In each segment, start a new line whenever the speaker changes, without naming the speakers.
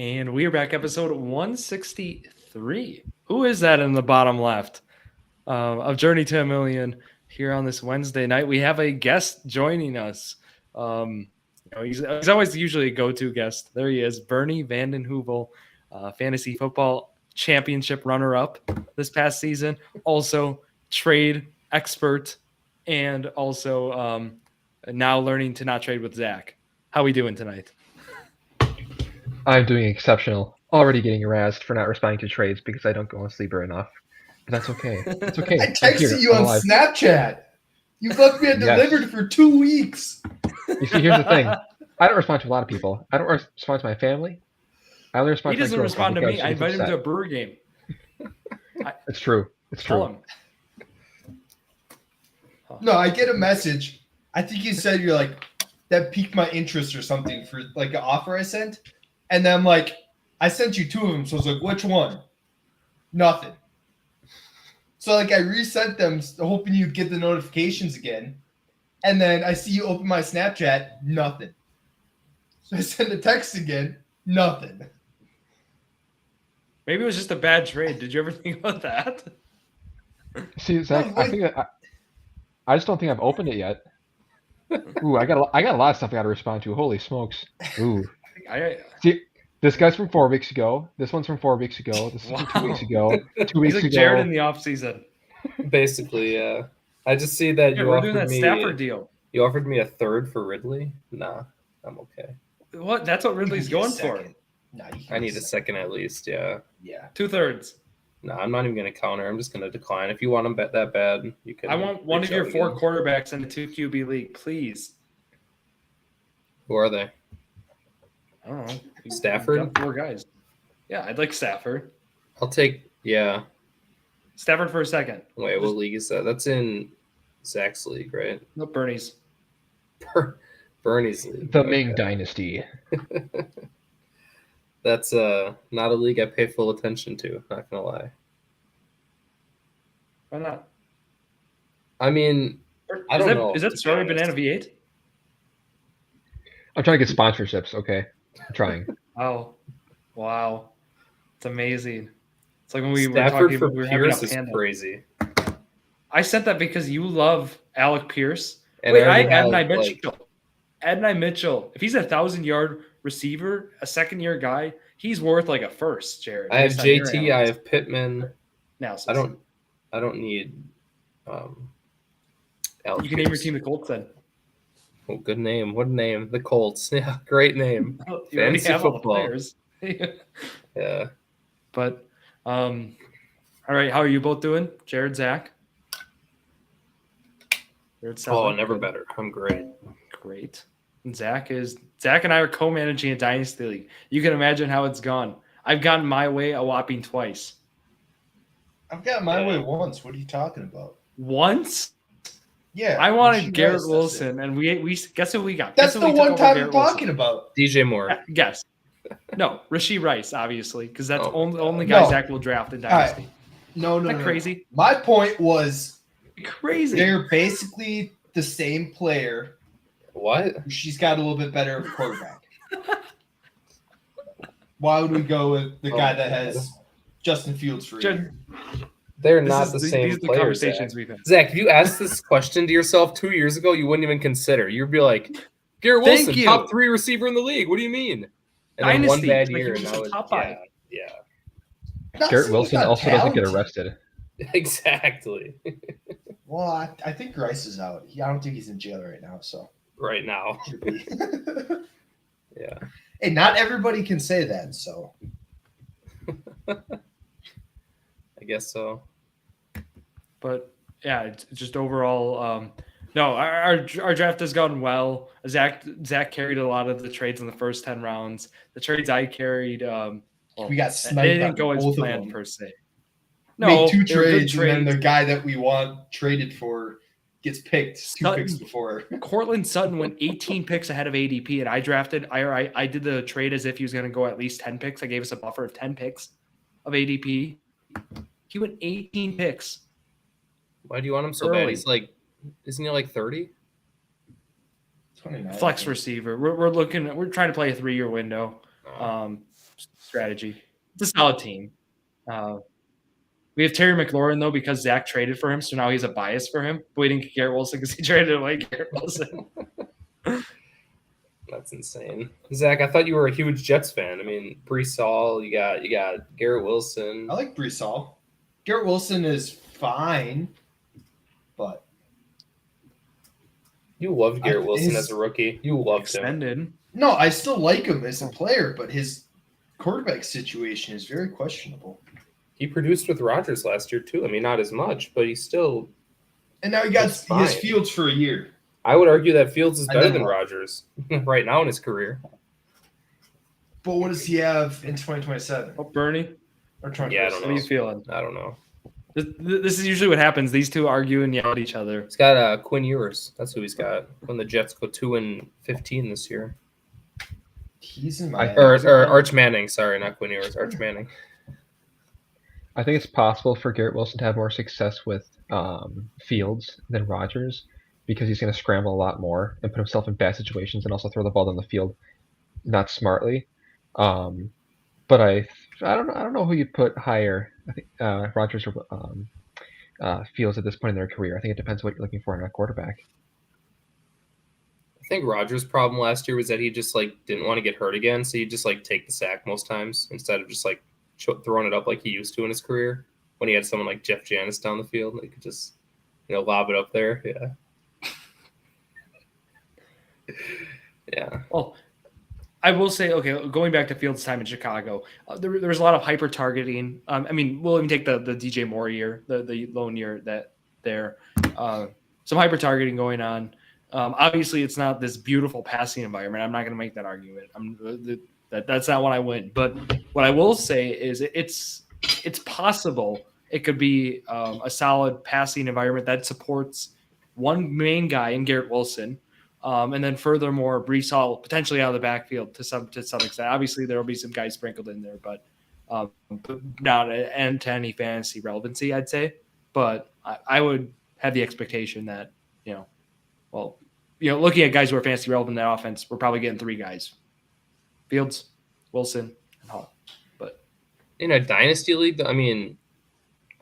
And we are back, episode 163. Who is that in the bottom left of Journey to a Million here on this Wednesday night? We have a guest joining us. He's always usually a go-to guest. There he is, Bernie Vanden Heuvel, fantasy football championship runner-up this past season. Also, trade expert, and also now learning to not trade with Zach. How are we doing tonight?
I'm doing exceptional. Already getting harassed for not responding to trades because I don't go on Sleeper enough. But that's okay. It's okay.
I texted you on Snapchat. You fucked me delivered for 2 weeks.
You see, here's the thing. I don't respond to a lot of people. I don't respond to my family. I only respond
he
to my
doesn't respond to me. I invited him to a brewer game.
It's true. It's true.
No, I get a message. I think you said you're like, that piqued my interest or something for like an offer I sent. And then I'm like, I sent you 2 of them. So I was like, which one? Nothing. So like I resent them hoping you'd get the notifications again. And then I see you open my Snapchat, nothing. So I send a text again, nothing.
Maybe it was just a bad trade. Did you ever think about that?
See, Zach, I think I just don't think I've opened it yet. Ooh, I got a lot of stuff I got to respond to. Holy smokes! Ooh, see, this guy's from 4 weeks ago. This one's from 4 weeks ago. This is from 2 weeks ago. 2 weeks
He's like
ago.
Jared in the off season.
Basically, yeah. I just see that you
we're
offered
doing that
me
Stafford deal.
You offered me a third for Ridley. Nah, I'm okay.
What? That's what Ridley's going for.
No,
I need a second at least. Yeah.
Yeah.
2/3.
No, I'm not even going to counter. I'm just going to decline. If you want him that bad, you can.
I want one of your 4 quarterbacks in the 2 QB league, please.
Who are they?
I don't know.
Stafford?
4 guys. Yeah, I'd like Stafford.
I'll take, yeah.
Stafford for a second.
Wait, what league is that? That's in Zach's league, right?
No, Bernie's.
Bernie's league.
The Ming Dynasty.
That's not a league I pay full attention to, not going to lie.
Why not?
I mean, I don't know.
Is that Strawberry Banana V8?
I'm trying to get sponsorships, okay? I'm trying.
Oh, wow. It's amazing. It's like when we
Stafford
were talking,
for
we were having a
Pierce is
panda.
crazy.
I sent that because you love Alec Pierce.
And
wait,
Adonai
Mitchell. Adonai Mitchell. If he's a 1,000-yard receiver, a second-year guy, he's worth like a first, Jared.
I have JT. I have Pittman.
Analysis.
I don't need. Alec
you can name your
Pierce.
team the Colts then.
Oh, good name. What a name. The Colts. Yeah, great name.
You already
Fantasy
have
football.
all the players.
Yeah.
But, all right. How are you both doing? Jared, Zach?
Never better. I'm great.
Great. And Zach and I are co-managing a Dynasty League. You can imagine how it's gone. I've gotten my way a whopping twice.
I've got my way once. What are you talking about?
Once?
Yeah.
I wanted Garrett Wilson, and we guess who we got?
That's the one time I'm talking about.
DJ Moore.
Guess. No, Rashee Rice, obviously, because that's the only guy Zach will draft in Dynasty.
Right. No.
Crazy?
My point was
crazy.
They're basically the same player.
What?
She's got a little bit better of a quarterback. Why would we go with the guy that has Justin Fields for a year?
They're not the same
These are the
players,
conversations
Zach.
we've had.
Zach, if you asked this question to yourself 2 years ago, you wouldn't even consider. You'd be like, Garrett
Thank
Wilson,
you.
top 3 receiver in the league. What do you mean? And
Dynasty.
then one bad
Like,
year,
he was
and now
a
it's
top 5.
Yeah.
Garrett Wilson also doesn't get arrested.
Exactly.
Well, I think Rice is out. I don't think he's in jail right now. So
Right now.
should be.
Yeah.
Hey, not everybody can say that. So
I guess so.
But yeah, it's just overall, no, our draft has gone well. Zach carried a lot of the trades in the first 10 rounds. The trades I carried,
we got sniped.
they didn't go as
both of
planned
them.
per se.
Made 2
they were good
trades, and then the guy that we want traded for gets picked 2 picks before.
Cortland Sutton went 18 picks ahead of ADP, and I drafted. I did the trade as if he was going to go at least 10 picks. I gave us a buffer of 10 picks of ADP. He went 18 picks.
Why do you want him so bad? He's like, isn't he like 30?
29.
Flex receiver. We're trying to play a 3-year window. strategy. It's a solid team. We have Terry McLaurin, though, because Zach traded for him, so now he's a bias for him. But we didn't get Garrett Wilson because he traded away Garrett Wilson.
That's insane. Zach, I thought you were a huge Jets fan. I mean, Brees Hall, you got Garrett Wilson.
I like Brees Hall. Garrett Wilson is fine, but
you loved Garrett Wilson as a rookie. You loved him.
No, I still like him as a player, but his quarterback situation is very questionable.
He produced with Rodgers last year too. I mean, not as much, but he still.
And now he got his Fields for a year.
I would argue that Fields is better than Rodgers right now in his career.
But what does he have in 2027?
Oh, Bernie?
Or 2027? Yeah, I don't know.
What are you feeling?
I don't know.
This is usually what happens. These two argue and yell at each other.
He's got Quinn Ewers. That's who he's got. When the Jets go 2-15 this year.
He's in my
or Arch Manning. Sorry, not Quinn Ewers. Arch Manning.
I think it's possible for Garrett Wilson to have more success with Fields than Rodgers because he's going to scramble a lot more and put himself in bad situations and also throw the ball down the field not smartly. But I don't know who you put higher. I think Rodgers or Fields at this point in their career. I think it depends what you're looking for in a quarterback.
I think Rodgers' problem last year was that he just didn't want to get hurt again, so he'd just take the sack most times instead of just throwing it up like he used to in his career when he had someone like Jeff Janis down the field. He could just, lob it up there. Yeah. Yeah.
Well, I will say, okay, going back to Fields' time in Chicago, there was a lot of hyper targeting. I mean, we'll even take the DJ Moore year, the lone year some hyper targeting going on. Obviously, it's not this beautiful passing environment. I'm not going to make that argument. That's not what I win. But what I will say is it's possible it could be a solid passing environment that supports one main guy in Garrett Wilson. And then furthermore, Brees Hall potentially out of the backfield to some extent. Obviously, there will be some guys sprinkled in there, but not to any fantasy relevancy, I'd say. But I would have the expectation that, looking at guys who are fantasy relevant in that offense, we're probably getting three guys. Fields, Wilson, and Hall. But
in a dynasty league, I mean,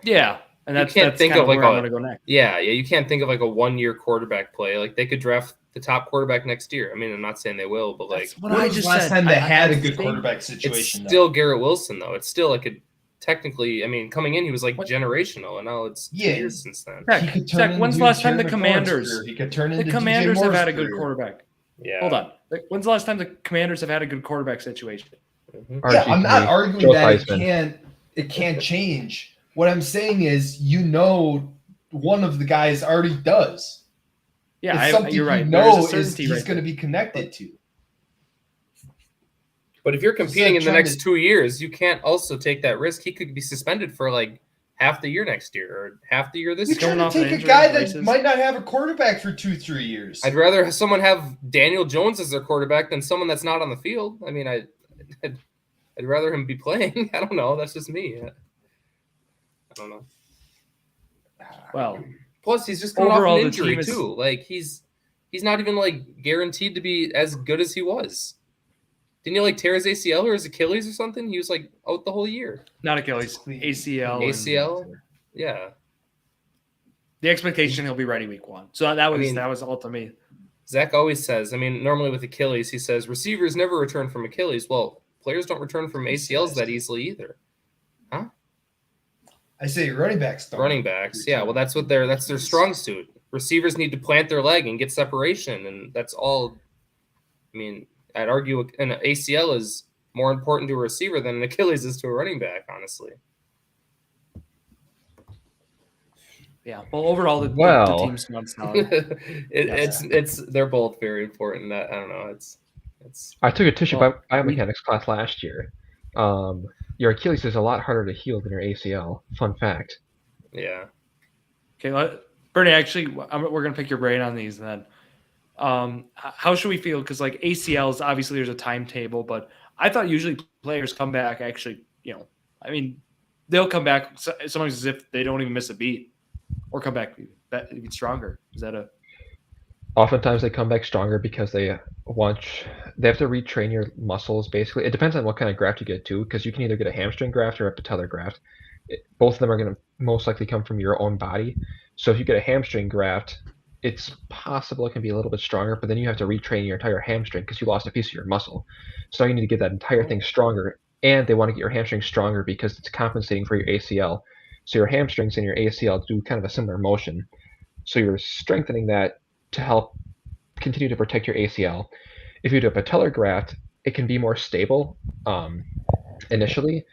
yeah, and that's where I'm going to go next.
Yeah, you can't think of a 1-year quarterback play. They could draft the top quarterback next year. I mean, I'm not saying they will, but
when was the last time they had a good quarterback situation?
It's still Garrett Wilson though. It's still technically. I mean, coming in, he was generational, and now it's 2 years since then.
Zach, when's the last time the Commanders?
He could turn into
the Commanders
DJ
have had a
Moore's
good quarterback.
Yeah.
Hold on. When's the last time the Commanders have had a good quarterback situation?
Mm-hmm.
Yeah, I'm not arguing that it can't change. What I'm saying is, one of the guys already does.
Yeah, you're right.
He's going to be connected to.
But if you're competing in the next 2 years, you can't also take that risk. He could be suspended for half the year next year or half the year this year.
You're trying to take a guy that might not have a quarterback for 2-3 years.
I'd rather someone have Daniel Jones as their quarterback than someone that's not on the field. I mean, I'd rather him be playing. I don't know. That's just me. I don't know.
Well,
plus he's just coming off an injury too. He's not even guaranteed to be as good as he was. Didn't he tear his ACL or his Achilles or something? He was out the whole year.
Not Achilles, ACL.
ACL, yeah.
The expectation he'll be ready week 1. So that was all to me.
Zach always says. I mean, normally with Achilles, he says receivers never return from Achilles. Well, players don't return from ACLs that easily either. Huh?
I say running backs don't.
Running backs, yeah. Well, that's their strong suit. Receivers need to plant their leg and get separation, and that's all. I mean, I'd argue an ACL is more important to a receiver than an Achilles is to a running back, honestly.
Yeah. Well, overall, the team's not solid.
They're both very important. I don't know.
I took a tissue biomechanics class last year. Your Achilles is a lot harder to heal than your ACL. Fun fact.
Yeah.
Okay, Bernie. Actually, we're gonna pick your brain on these then. How should we feel? Because ACLs, obviously there's a timetable, but I thought usually players come back actually. I mean, they'll come back sometimes as if they don't even miss a beat, or come back even stronger. Is that a?
Oftentimes they come back stronger because they have to retrain your muscles. Basically, it depends on what kind of graft you get too, because you can either get a hamstring graft or a patellar graft. Both of them are going to most likely come from your own body. So if you get a hamstring graft, it's possible it can be a little bit stronger, but then you have to retrain your entire hamstring because you lost a piece of your muscle. So you need to get that entire thing stronger, and they want to get your hamstring stronger because it's compensating for your ACL. So your hamstrings and your ACL do kind of a similar motion. So you're strengthening that to help continue to protect your ACL. If you do a patellar graft, it can be more stable initially,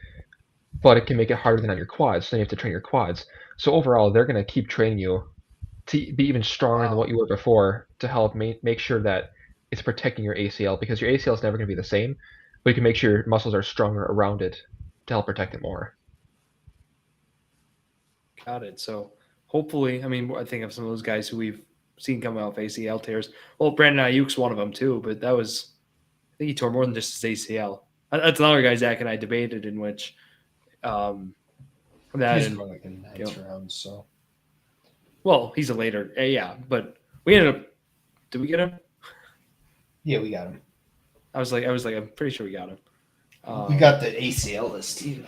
but it can make it harder than on your quads. So then you have to train your quads. So overall, they're going to keep training you to be even stronger than what you were before to help make sure that it's protecting your ACL, because your ACL is never going to be the same, but you can make sure your muscles are stronger around it to help protect it more.
Got it. So hopefully, I mean, I think of some of those guys who we've seen come out with ACL tears. Well, Brandon Ayuk's one of them too, but I think he tore more than just his ACL. That's another guy Zach and I debated, in which
he's more like a ninth round, so.
Well, he's a later, yeah, but we ended up. Did we get him?
Yeah, we got him.
I was like, I'm pretty sure we got him.
We got the ACL list too.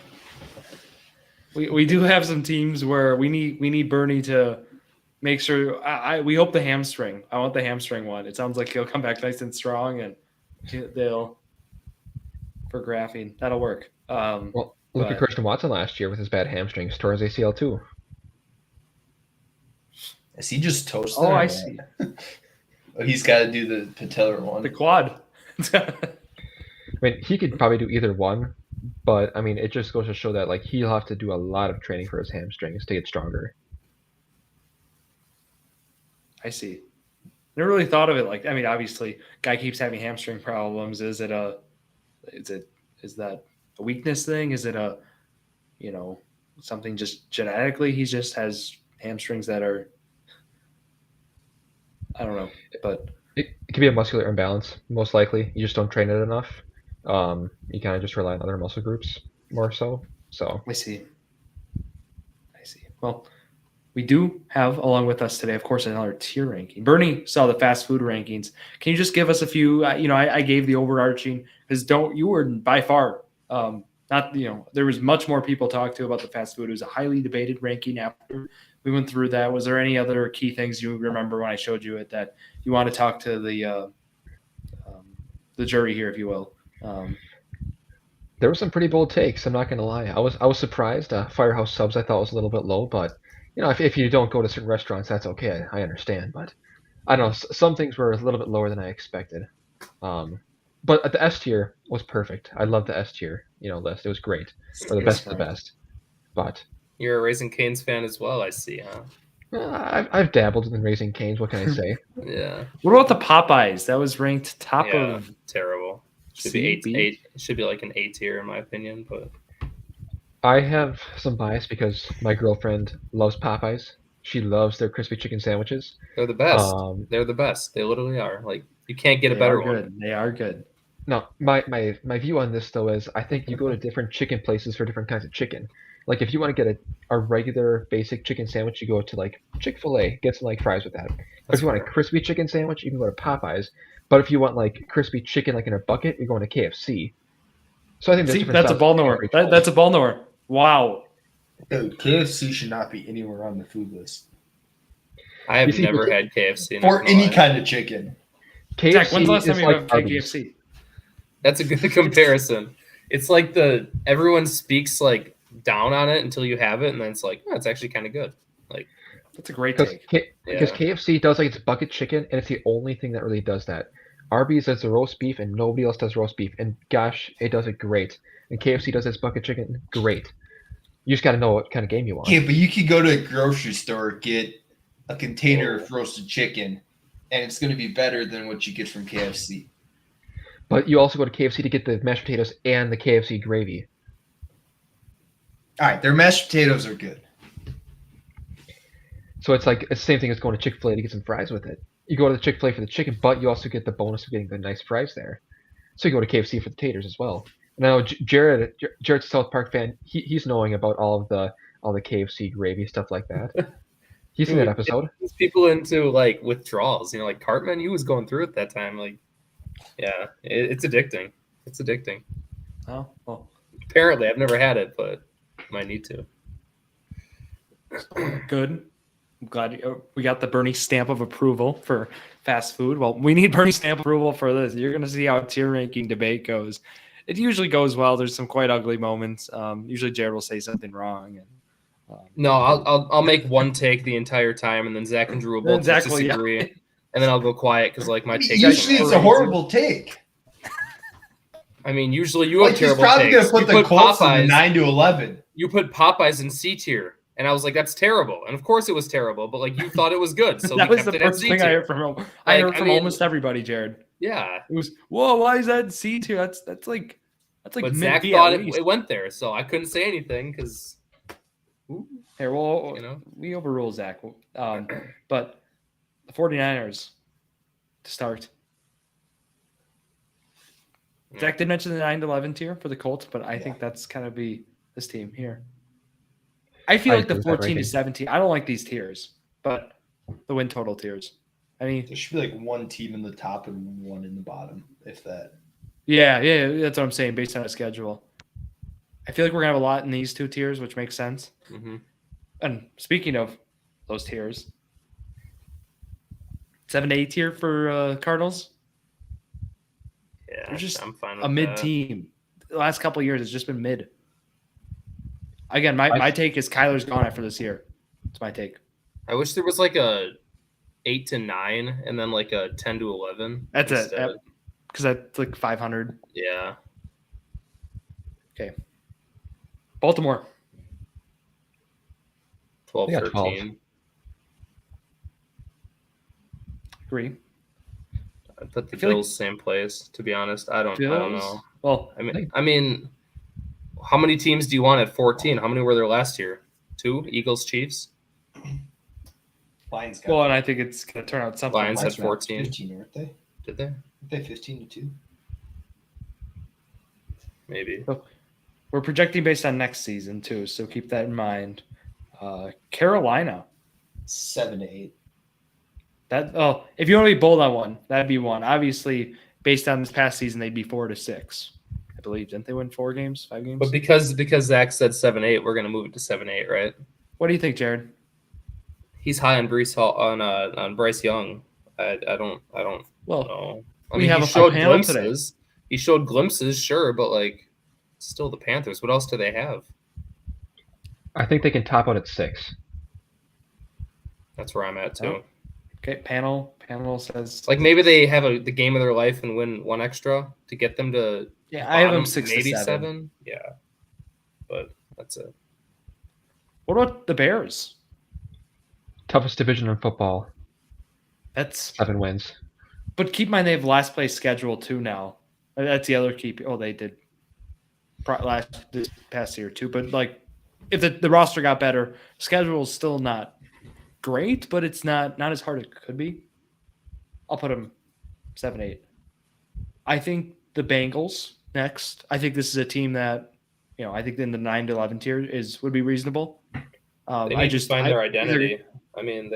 We do have some teams where we need Bernie to make sure. We hope the hamstring. I want the hamstring one. It sounds like he'll come back nice and strong, and they'll for graphing. That'll work.
Well, look at Christian Watson last year with his bad hamstrings, tore his ACL too.
Is he just toasted?
Oh, I see.
Oh, he's got to do the patellar one.
The quad.
I mean, he could probably do either one, but I mean, it just goes to show that like he'll have to do a lot of training for his hamstrings to get stronger.
I see. Never really thought of it like. I mean, obviously, guy keeps having hamstring problems. Is that a weakness thing? Is it something just genetically? He just has hamstrings that are. I don't know, but
it could be a muscular imbalance. Most likely, you just don't train it enough. You kind of just rely on other muscle groups more so. So
I see. Well, we do have along with us today, of course, another tier ranking. Bernie saw the fast food rankings. Can you just give us a few? I gave the overarching because you were by far not. There was much more people talked to about the fast food. It was a highly debated ranking after we went through that. Was there any other key things you remember when I showed you it that you want to talk to the jury here, if you will?
There were some pretty bold takes. I'm not going to lie. I was surprised. Firehouse Subs I thought was a little bit low, but if you don't go to certain restaurants, that's okay. I understand, but I don't know. Some things were a little bit lower than I expected. But the S tier was perfect. I love the S tier list. It was great. Or the best of the best. But
you're a Raising Cane's fan as well, I see, huh?
I've dabbled in Raising Cane's. What can I say?
Yeah.
What about the Popeyes? That was ranked top of
terrible. Should be eight. It should be like an A tier in my opinion, but
I have some bias because my girlfriend loves Popeyes. She loves their crispy chicken sandwiches.
They're the best. They're the best. They literally are. Like you can't get a better one.
They are good.
No, my view on this though is I think you go to different chicken places for different kinds of chicken. Like if you want to get a regular basic chicken sandwich, you go to like Chick-fil-A, get some like fries with that. But if you want a crispy chicken sandwich, you can go to Popeyes. But if you want like crispy chicken like in a bucket, you're going to KFC. So I think
that's a Balnor. That's a Balnor. Wow.
Dude, KFC should not be anywhere on the food list.
I have never had KFC
for any kind of chicken.
KFC Zach, when's the last time you had KFC?
That's a good comparison. It's like everyone speaks like down on it until you have it, and then it's like, it's actually kind of good. Like
that's a great take.
Because KFC does like its bucket chicken, and it's the only thing that really does that. Arby's does the roast beef, and nobody else does roast beef, and gosh, it does it great. And KFC does its bucket chicken great. You just got to know what kind of game you want.
Yeah, but you could go to a grocery store, get a container of roasted chicken, and it's going to be better than what you get from KFC.
But you also go to KFC to get the mashed potatoes and the KFC gravy.
All right, their mashed potatoes are good.
So it's like it's the same thing as going to Chick-fil-A to get some fries with it. You go to the Chick-fil-A for the chicken, but you also get the bonus of getting the nice fries there. So you go to KFC for the taters as well. Now Jared's a South Park fan. He's knowing about all the KFC gravy stuff like that. He's seen that episode.
It people into like withdrawals. Like Cartman, he was going through it that time. Like, yeah, it's addicting. It's addicting.
Oh, well.
Apparently, I've never had it, but might need to.
Good. I'm glad we got the Bernie stamp of approval for fast food. Well, we need Bernie stamp approval for this. You're going to see how tier ranking debate goes. It usually goes well. There's some quite ugly moments. Usually Jared will say something wrong. And,
no, I'll make one take the entire time, and then Zach and Drew will both disagree, and then I'll go quiet because like my take.
Usually it's a horrible take.
I mean, usually you have terrible
takes. He's probably going to put the Colts in 9-11.
You put Popeyes in C tier. And I was like, that's terrible. And of course it was terrible, but like you thought it was good. So
that was the first thing I heard from him. I heard from almost everybody, Jared.
Yeah.
It was, whoa, why is that C tier? That's like
but Zach thought it went there, so I couldn't say anything because
here, well, we overrule Zach. But the 49ers to start. Yeah. Zach did mention the 9-11 tier for the Colts, but I think that's kind of be this team here. I feel like the 14 to 17. I don't like these tiers, but the win total tiers. I mean,
there should be like one team in the top and one in the bottom, if that.
Yeah, that's what I'm saying based on a schedule. I feel like we're gonna have a lot in these two tiers, which makes sense.
Mm-hmm.
And speaking of those tiers, 7 to 8 tier for Cardinals.
Yeah,
they're just
I'm fine with
a mid
that.
team. The last couple of years, it's just been mid. Again, my take is Kyler's gone after this year. It's my take.
I wish there was like a 8 to 9 and then like a 10 to 11.
That's it. Because that's like 500.
Yeah.
Okay. Baltimore.
12,
Yeah,
13.
12.
Agree.
I put the Bills same place, to be honest. I don't know.
Well,
I mean, how many teams do you want at 14? How many were there last year? 2? Eagles, Chiefs?
Lions
got and I think it's going to turn out something.
Lions had 14.
15, weren't they?
Did they?
Weren't they 15 to 2?
Maybe.
So we're projecting based on next season, too, so keep that in mind. Carolina.
7 to 8.
If you want to be bold on one, that'd be one. Obviously, based on this past season, they'd be 4 to 6. I believe. Didn't they win 4 games, 5 games?
But because Zach said 7-8, we're gonna move it to 7-8, right?
What do you think, Jared?
He's high on Bryce Young. I don't know. I mean, he showed glimpses. Today. He showed glimpses, sure, but like still the Panthers. What else do they have?
I think they can top out at 6.
That's where I'm at too.
Oh. Okay, panel says
like maybe they have the game of their life and win 1 extra to get them to.
Yeah, I have them 6
maybe
to
7. Yeah, but that's it.
What about the Bears?
Toughest division in football.
That's
7 wins.
But keep in mind they have last place schedule too now. That's the other key. Oh, they did this past year too. But like, if the roster got better, schedule is still not great, but it's not as hard as it could be. I'll put them 7-8. I think the Bengals next. I think this is a team that, I think in the 9 to 11 tier would be reasonable.
They need to find their identity. I mean,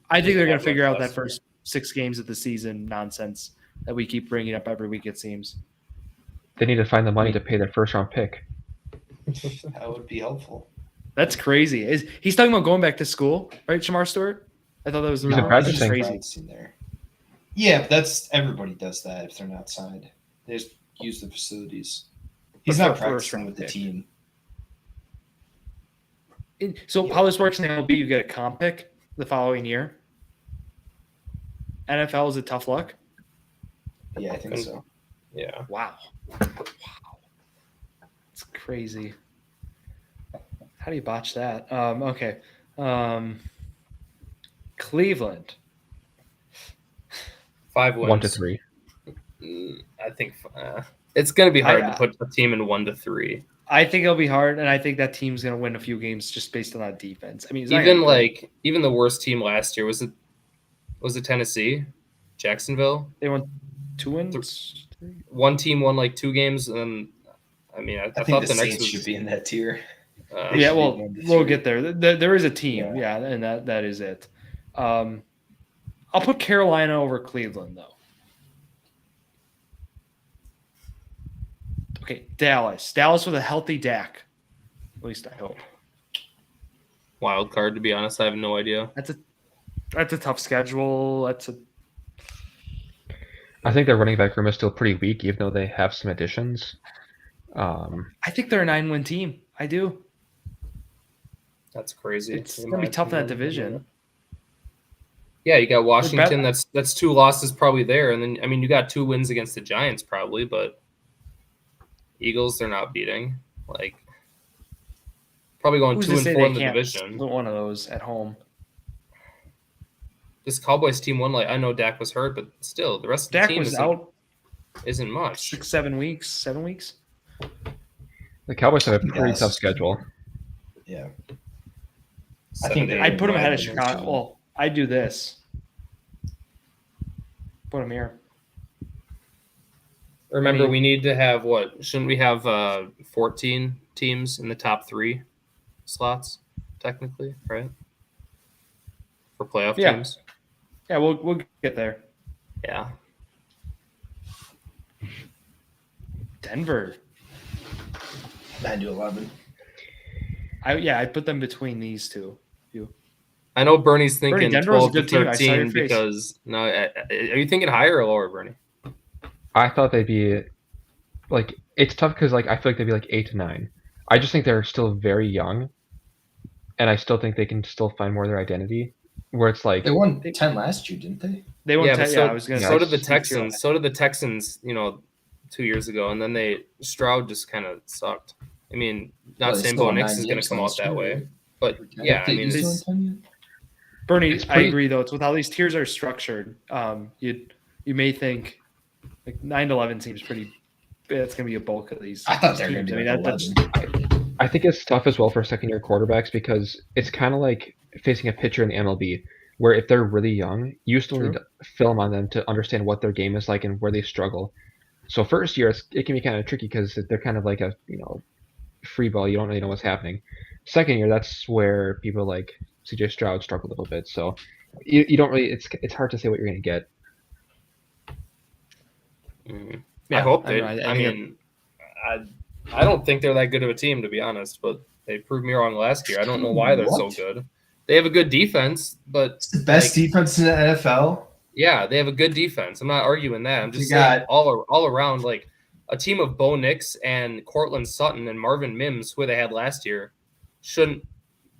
I think they're going to figure out that first 6 games of the season nonsense that we keep bringing up every week, it seems.
They need to find the money to pay their first-round pick.
That would be helpful.
That's crazy. He's talking about going back to school, right, Shamar Stewart? I thought that was
crazy.
There. Yeah, but everybody does that if they're not signed. They just use the facilities. He's not practicing with the team.
So how this works in MLB, you get a comp pick the following year. NFL, is it tough luck?
Yeah, I think so.
Yeah.
Wow. It's crazy. How do you botch that? Okay. Cleveland.
5 wins.
1 to 3.
I think it's going to be hard to put a team in 1 to 3.
I think it'll be hard, and I think that team's going to win a few games just based on that defense. I mean,
even the worst team last year was it Tennessee, Jacksonville?
They won 2 wins.
1 team won like 2 games, and then I
thought the Saints should be in that tier.
Yeah, well, we'll get there. There is a team, yeah, and that is it. I'll put Carolina over Cleveland, though. Okay, Dallas with a healthy Dak. At least I hope.
Wild card, to be honest, I have no idea.
That's a tough schedule.
I think their running back room is still pretty weak, even though they have some additions.
I think they're a 9-win team. I do.
That's crazy.
It's gonna be tough in that division.
Yeah, you got Washington. That's 2 losses probably there, and then you got 2 wins against the Giants probably, but Eagles they're not beating. Like probably going 2-4 in the division.
One of those at home.
This Cowboys team won. Like I know Dak was hurt, but still the rest of the team isn't much.
7 weeks.
The Cowboys have a pretty tough schedule.
Yeah.
I think I'd put them ahead of Chicago. Well, I'd do this. Put them here.
Remember, we need to have what? Shouldn't we have 14 teams in the top 3 slots, technically, right? For playoff teams?
Yeah, we'll get there.
Yeah.
Denver.
9-11.
I'd put them between these two.
I know Bernie's thinking
Bernie,
12 to 13 because – no, are you thinking higher or lower, Bernie?
I thought they'd be like – it's tough because like I feel like they'd be like 8 to 9. I just think they're still very young, and I still think they can still find more of their identity. Where it's like
they won 10 last year, didn't they?
They won 10. I was going to say.
So did the Texans. So did the Texans. 2 years ago, and then Stroud just kind of sucked. I mean, not saying Bo Nix is going to come out that way, but yeah, I mean,
Bernie, I agree though. It's with how these tiers are structured. You may think like 9-11 seems pretty. It's going to be a bulk of these.
I thought they were going to be
I think it's tough as well for second-year quarterbacks because it's kind of like facing a pitcher in the MLB, where if they're really young, you still need to film on them to understand what their game is like and where they struggle. So first year, it can be kind of tricky because they're kind of like a free ball. You don't really know what's happening. Second year, that's where people like C.J. Stroud struggle a little bit. So you don't really. It's hard to say what you're going to get.
Yeah, I hope they. I don't think they're that good of a team, to be honest. But they proved me wrong last year. I don't know why they're so good. They have a good defense, but
it's the best defense in the NFL.
Yeah, they have a good defense. I'm not arguing that. I'm just saying all around, like a team of Bo Nix and Cortland Sutton and Marvin Mims, who they had last year, shouldn't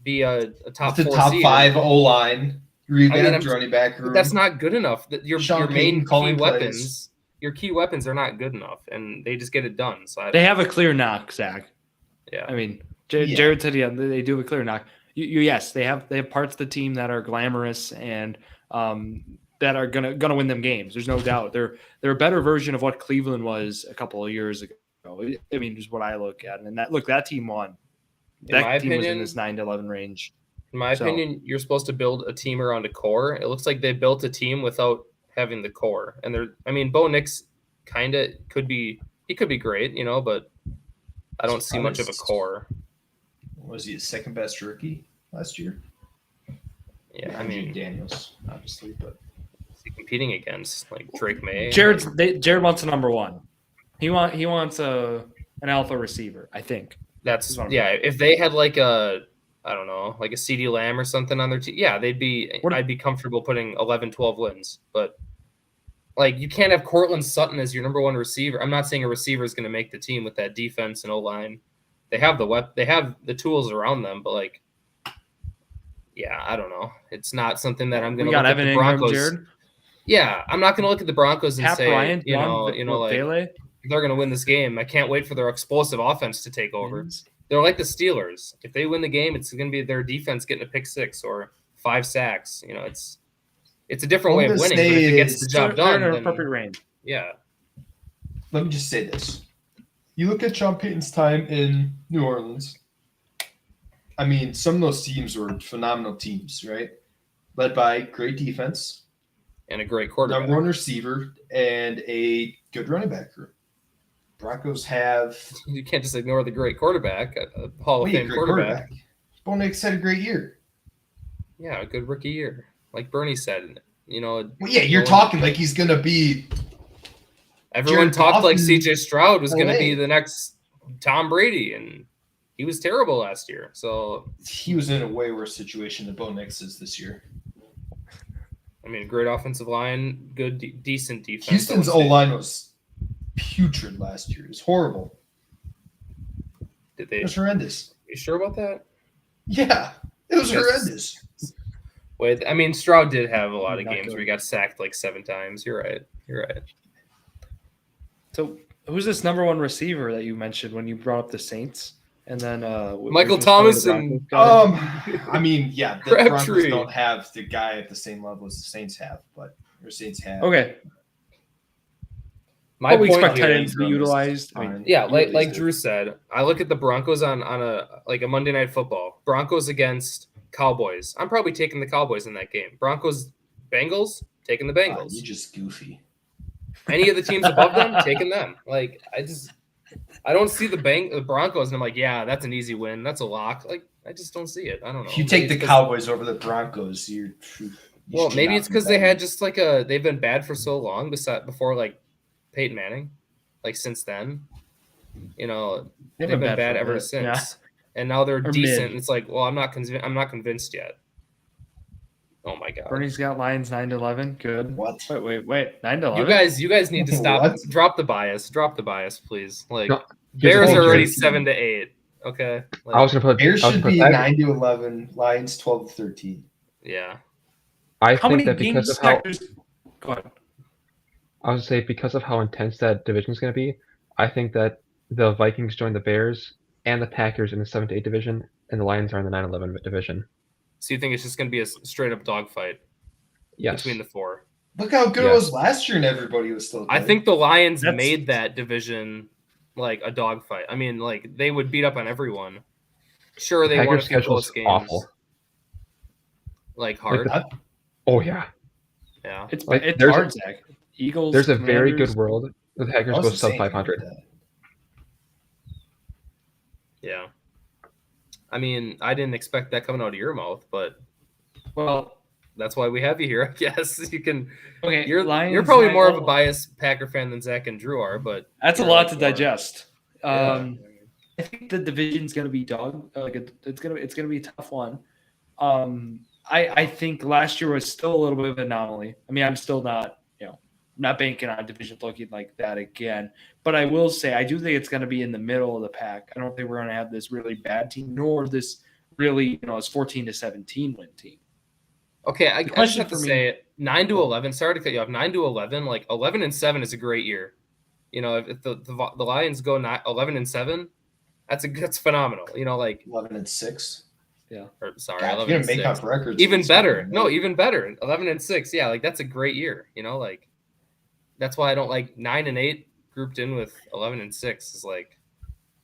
be a top 4
top
seed.
5 O-line. Running back room.
That's not good enough. Your main key weapons, your key weapons are not good enough, and they just get it done. So
they have a clear knock, Zach.
Yeah,
I mean, Jared said they do have a clear knock. Yes, they have parts of the team that are glamorous and that are gonna win them games. There's no doubt. They're a better version of what Cleveland was a couple of years ago. I mean, just what I look at, and that team won. That team was in this 9-11 range.
In my opinion, you're supposed to build a team around a core. It looks like they built a team without having the core. And Bo Nix kind of could be great, but I don't see much of a core.
Was he the second best rookie last year?
Yeah, I mean
Daniels, obviously, but
is he competing against like Drake May?
Jared wants a number 1. He wants an alpha receiver, I think.
That's if they had like a CeeDee Lamb or something on their team, I'd be comfortable putting 11, 12 wins. But like you can't have Cortland Sutton as your number 1 receiver. I'm not saying a receiver is going to make the team with that defense and O-line. They have they have the tools around them, but like, I don't know. It's not something that I'm going to look at the Broncos.
Jared?
Yeah, I'm not going to look at the Broncos and say,
Bryant,
like they're going to win this game. I can't wait for their explosive offense to take over. They're like the Steelers. If they win the game, it's going to be their defense getting a pick 6 or 5 sacks. It's a different way of winning. But if it gets the job done,
in an appropriate range.
Yeah.
Let me just say this. You look at Sean Payton's time in New Orleans. I mean, some of those teams were phenomenal teams, right? Led by great defense.
And a great quarterback.
Number 1 receiver and a good running back group. Broncos have
You can't just ignore the great quarterback, a Hall of
a
Fame
great
quarterback.
Bo Nix had a great year.
Yeah, a good rookie year. Like Bernie said,
Well, yeah, you're talking like he's going to be.
Everyone
Jared
talked
Goff
like
in
CJ Stroud was going to
LA.
be the next Tom Brady, and he was terrible last year. So
He was in a way worse situation than Bo Nix is this year.
I mean, great offensive line, good, decent defense.
Houston's O-line was putrid last year. It was horrible. It was horrendous.
You sure about that?
Yeah, it was horrendous.
Wait, I mean, Stroud did have a lot of games where he got sacked like 7 times. You're right.
So who's this number one receiver that you mentioned when you brought up the Saints? And then
Michael Thomas and
I mean, yeah, the Broncos
Crabtree
don't have the guy at the same level as the Saints have, but the Saints have.
Okay.
My
we
point
expect
here,
tight ends to be utilized. I mean,
yeah, like Drew said, I look at the Broncos on a Monday Night Football. Broncos against Cowboys. I'm probably taking the Cowboys in that game. Broncos, Bengals, taking the Bengals.
You just goofy.
Any of the teams above them, taking them. Like I don't see the Broncos, and I'm like, yeah, that's an easy win. That's a lock. Like I just don't see it. I don't know.
If you take the Cowboys over the Broncos,
well, maybe it's because they had just they've been bad for so long. Before like Peyton Manning, like since then, they've been bad ever since. Yeah. And now they're decent. And it's like, well, I'm not convinced yet. Oh my God.
Bernie's got Lions 9-11. Good.
What?
Wait. 9-11.
You guys need to stop.
What?
Drop the bias, please. Like
No,
Bears are already 7-8. Okay. Like,
I was gonna put
Bears should be
that.
9-11. Lions 12-13.
Yeah.
I
How
think
many
that because
games
of how
Go ahead.
I was say because of how intense that division is going to be, I think that the Vikings join the Bears and the Packers in the 7-8 division, and the Lions are in the 9-11 division.
So you think it's just going to be a straight up dogfight between the 4?
Look how good it was last year, and everybody was still good.
I think the Lions made that division like a dogfight. I mean, like they would beat up on everyone. Sure, they won a few close games.
Awful.
Like hard.
Oh yeah.
Yeah.
It's hard, Zach. Eagles.
There's a very good world the Packers go sub 500.
Yeah. I mean, I didn't expect that coming out of your mouth, but that's why we have you here. I guess you can. Okay, you're probably more of a biased Packer fan than Zach and Drew are, but
that's a lot to digest. I think the division's gonna be it's gonna be a tough one. I think last year was still a little bit of an anomaly. I mean, I'm still not banking on a division looking like that again. But I will say I do think it's going to be in the middle of the pack. I don't think we're going to have this really bad team, nor this really, this 14-17 win team.
Okay, I just have to say 9-11. Sorry to cut you off. 9-11, like 11-7 is a great year. If the Lions go 11-7, that's phenomenal. Like
11-6.
Yeah. Or sorry,
11-6. You're gonna make up records.
Even better. No, even better. 11-6. Yeah, like that's a great year. Like. That's why I don't like 9-8 grouped in with 11-6 is like.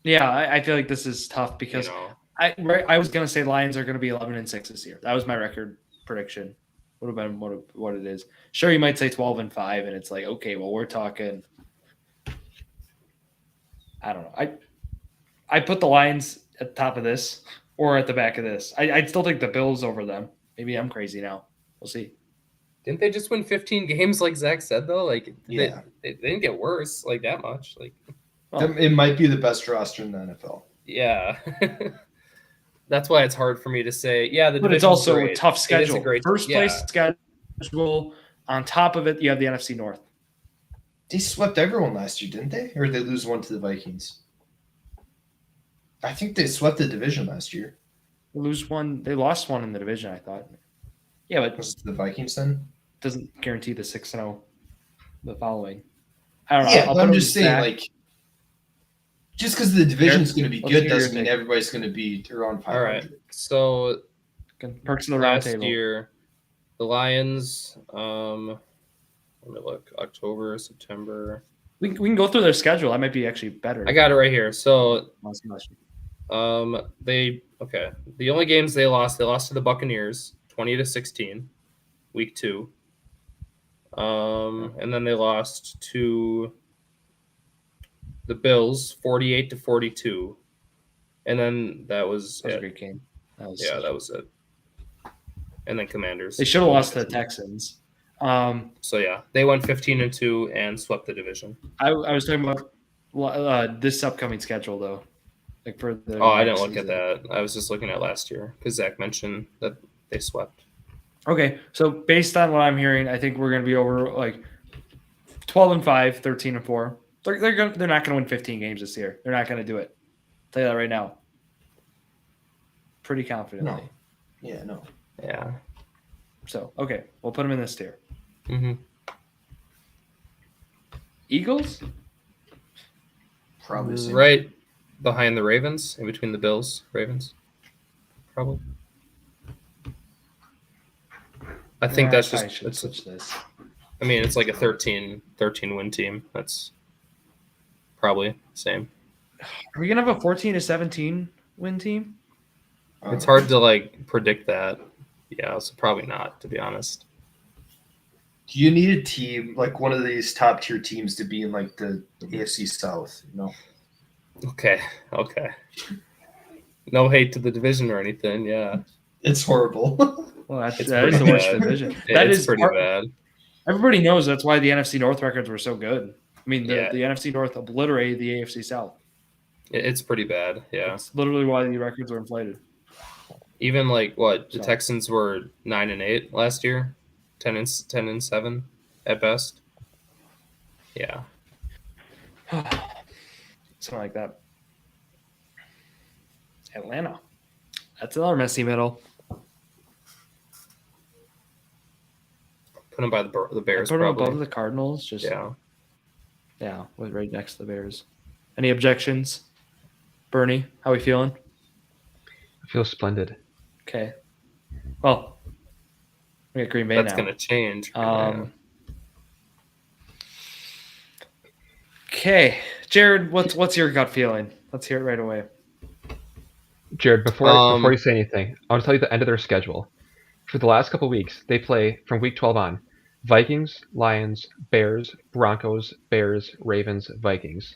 Yeah, I feel like this is tough because I was gonna say Lions are gonna be 11-6 this year. That was my record prediction. Would have been what it is. Sure, you might say 12-5, and it's like okay, well we're talking. I don't know. I put the Lions at the top of this or at the back of this. I'd still take the Bills over them. Maybe I'm crazy now. We'll see.
Didn't they just win 15 games like Zach said, though? Like, they didn't get worse like that much. Like,
it might be the best roster in the NFL.
Yeah. That's why it's hard for me to say,
but it's also great. A tough schedule. First place schedule. On top of it, you have the NFC North.
They swept everyone last year, didn't they? Or did they lose one to the Vikings? I think they swept the division last year.
They lost one in the division, I thought. Yeah, but
was it the Vikings then?
Doesn't guarantee the 6-0 the following. I don't know.
Yeah, I'm just saying, like, just because the division's going to be good doesn't mean everybody's going to be around 500.
All right. So,
perks of the round table.
Last year, the Lions. Let me look. October, September.
We can go through their schedule. That might be actually better.
I got it right here. So, the only games they lost to the Buccaneers, 20-16, week 2. And then they lost to the Bills 48-42, and then that was
That was a
it.
great game.
That was it. And then Commanders.
They should have lost to the Texans.
So yeah, they went 15-2 and swept the division.
I was talking about this upcoming schedule though, like for the.
I didn't look at that. I was just looking at last year because Zach mentioned that they swept.
Okay, so based on what I'm hearing, I think we're going to be over like 12-5, 13-4. They're not going to win 15 games this year. They're not going to do it. I'll tell you that right now. Pretty confidently.
No. Yeah, no.
Yeah.
So okay, we'll put them in this tier.
Mm-hmm.
Eagles?
Probably same.
Right behind the Ravens, in between the Bills, Ravens. Probably. I think that's
I
just
should switch this.
I mean, it's like a 13 win team. That's probably the same.
Are we gonna have a 14-17 win team?
It's hard to like predict that. Yeah, so probably not, to be honest.
Do you need a team like one of these top tier teams to be in like the AFC South? No.
Okay. No hate to the division or anything. Yeah,
It's horrible.
Well, that is
pretty
the worst
bad.
division.
it's pretty bad.
Everybody knows that's why the NFC North records were so good. I mean, the
Yeah.
NFC North obliterated the AFC South.
It's pretty bad. Yeah.
That's literally why the records were inflated.
Even like what the
So.
Texans were 9-8 last year, 10-7 at best. Yeah.
Something like that. Atlanta. That's another messy middle.
Put them by the Bears.
Put them
Probably.
above the Cardinals. Just
Yeah.
right next to the Bears. Any objections, Bernie? How we feeling?
I feel splendid.
Okay. Well, we got Green Bay
That's
now.
gonna change.
Okay, Jared, what's your gut feeling? Let's hear it right away.
Jared, before you say anything, I want to tell you the end of their schedule. For the last couple of weeks, they play from week 12 on Vikings, Lions, Bears, Broncos, Bears, Ravens, Vikings.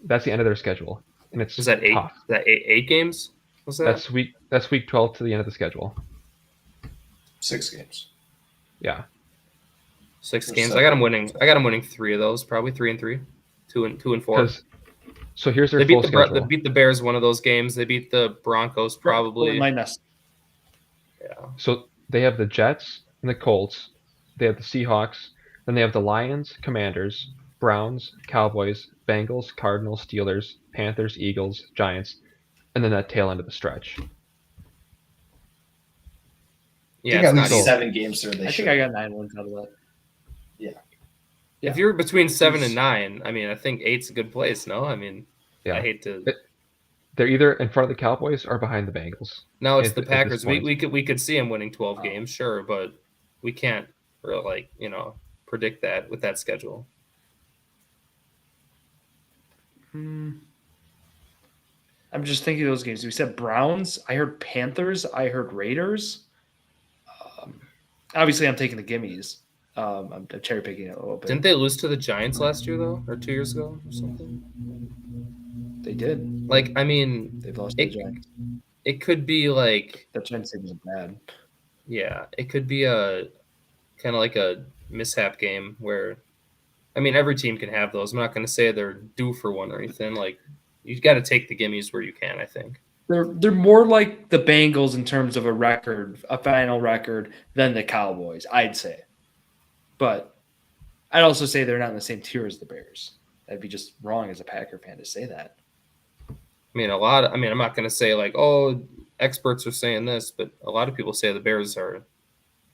That's the end of their schedule, and it's
Is that eight?
tough.
Is that eight games? Was that?
That's week 12 to the end of the schedule.
6 games.
Yeah.
6
Or
games.
7.
I got them winning 3 of those, probably 3 and 3, 2 and 4.
So here's their
They beat
full schedule.
they beat the Bears one of those games. They beat the Broncos probably.
Yeah.
So they have the Jets and the Colts. They have the Seahawks. Then they have the Lions, Commanders, Browns, Cowboys, Bengals, Cardinals, Steelers, Panthers, Eagles, Giants, and then that tail end of the stretch.
Yeah,
I think
it's
at
not
least
easy.
7 games there.
I think I got 9 wins out of that.
If you're between 7 and 9, I mean, I think 8's a good place. No, I mean,
Yeah.
I hate to.
They're either in front of the Cowboys or behind the Bengals.
No, it's
at
the
this
Packers.
point.
We could see them winning 12 games, sure, but we can't really predict that with that schedule.
I'm just thinking of those games. We said Browns. I heard Panthers. I heard Raiders. Obviously, I'm taking the gimmies. I'm cherry picking it a little bit.
Didn't they lose to the Giants last year though, or 2 years ago, or something?
They did.
Like, I mean,
They've lost to the Giants.
it could be like,
That Giants team isn't bad.
yeah, it could be a kind of like a mishap game where, I mean, every team can have those. I'm not going to say they're due for one or anything. Like, you got to take the gimmies where you can, I think.
They're more like the Bengals in terms of a final record, than the Cowboys, I'd say. But I'd also say they're not in the same tier as the Bears. That'd be just wrong as a Packer fan to say that.
I mean, I'm not going to say like, oh, experts are saying this, but a lot of people say the Bears are,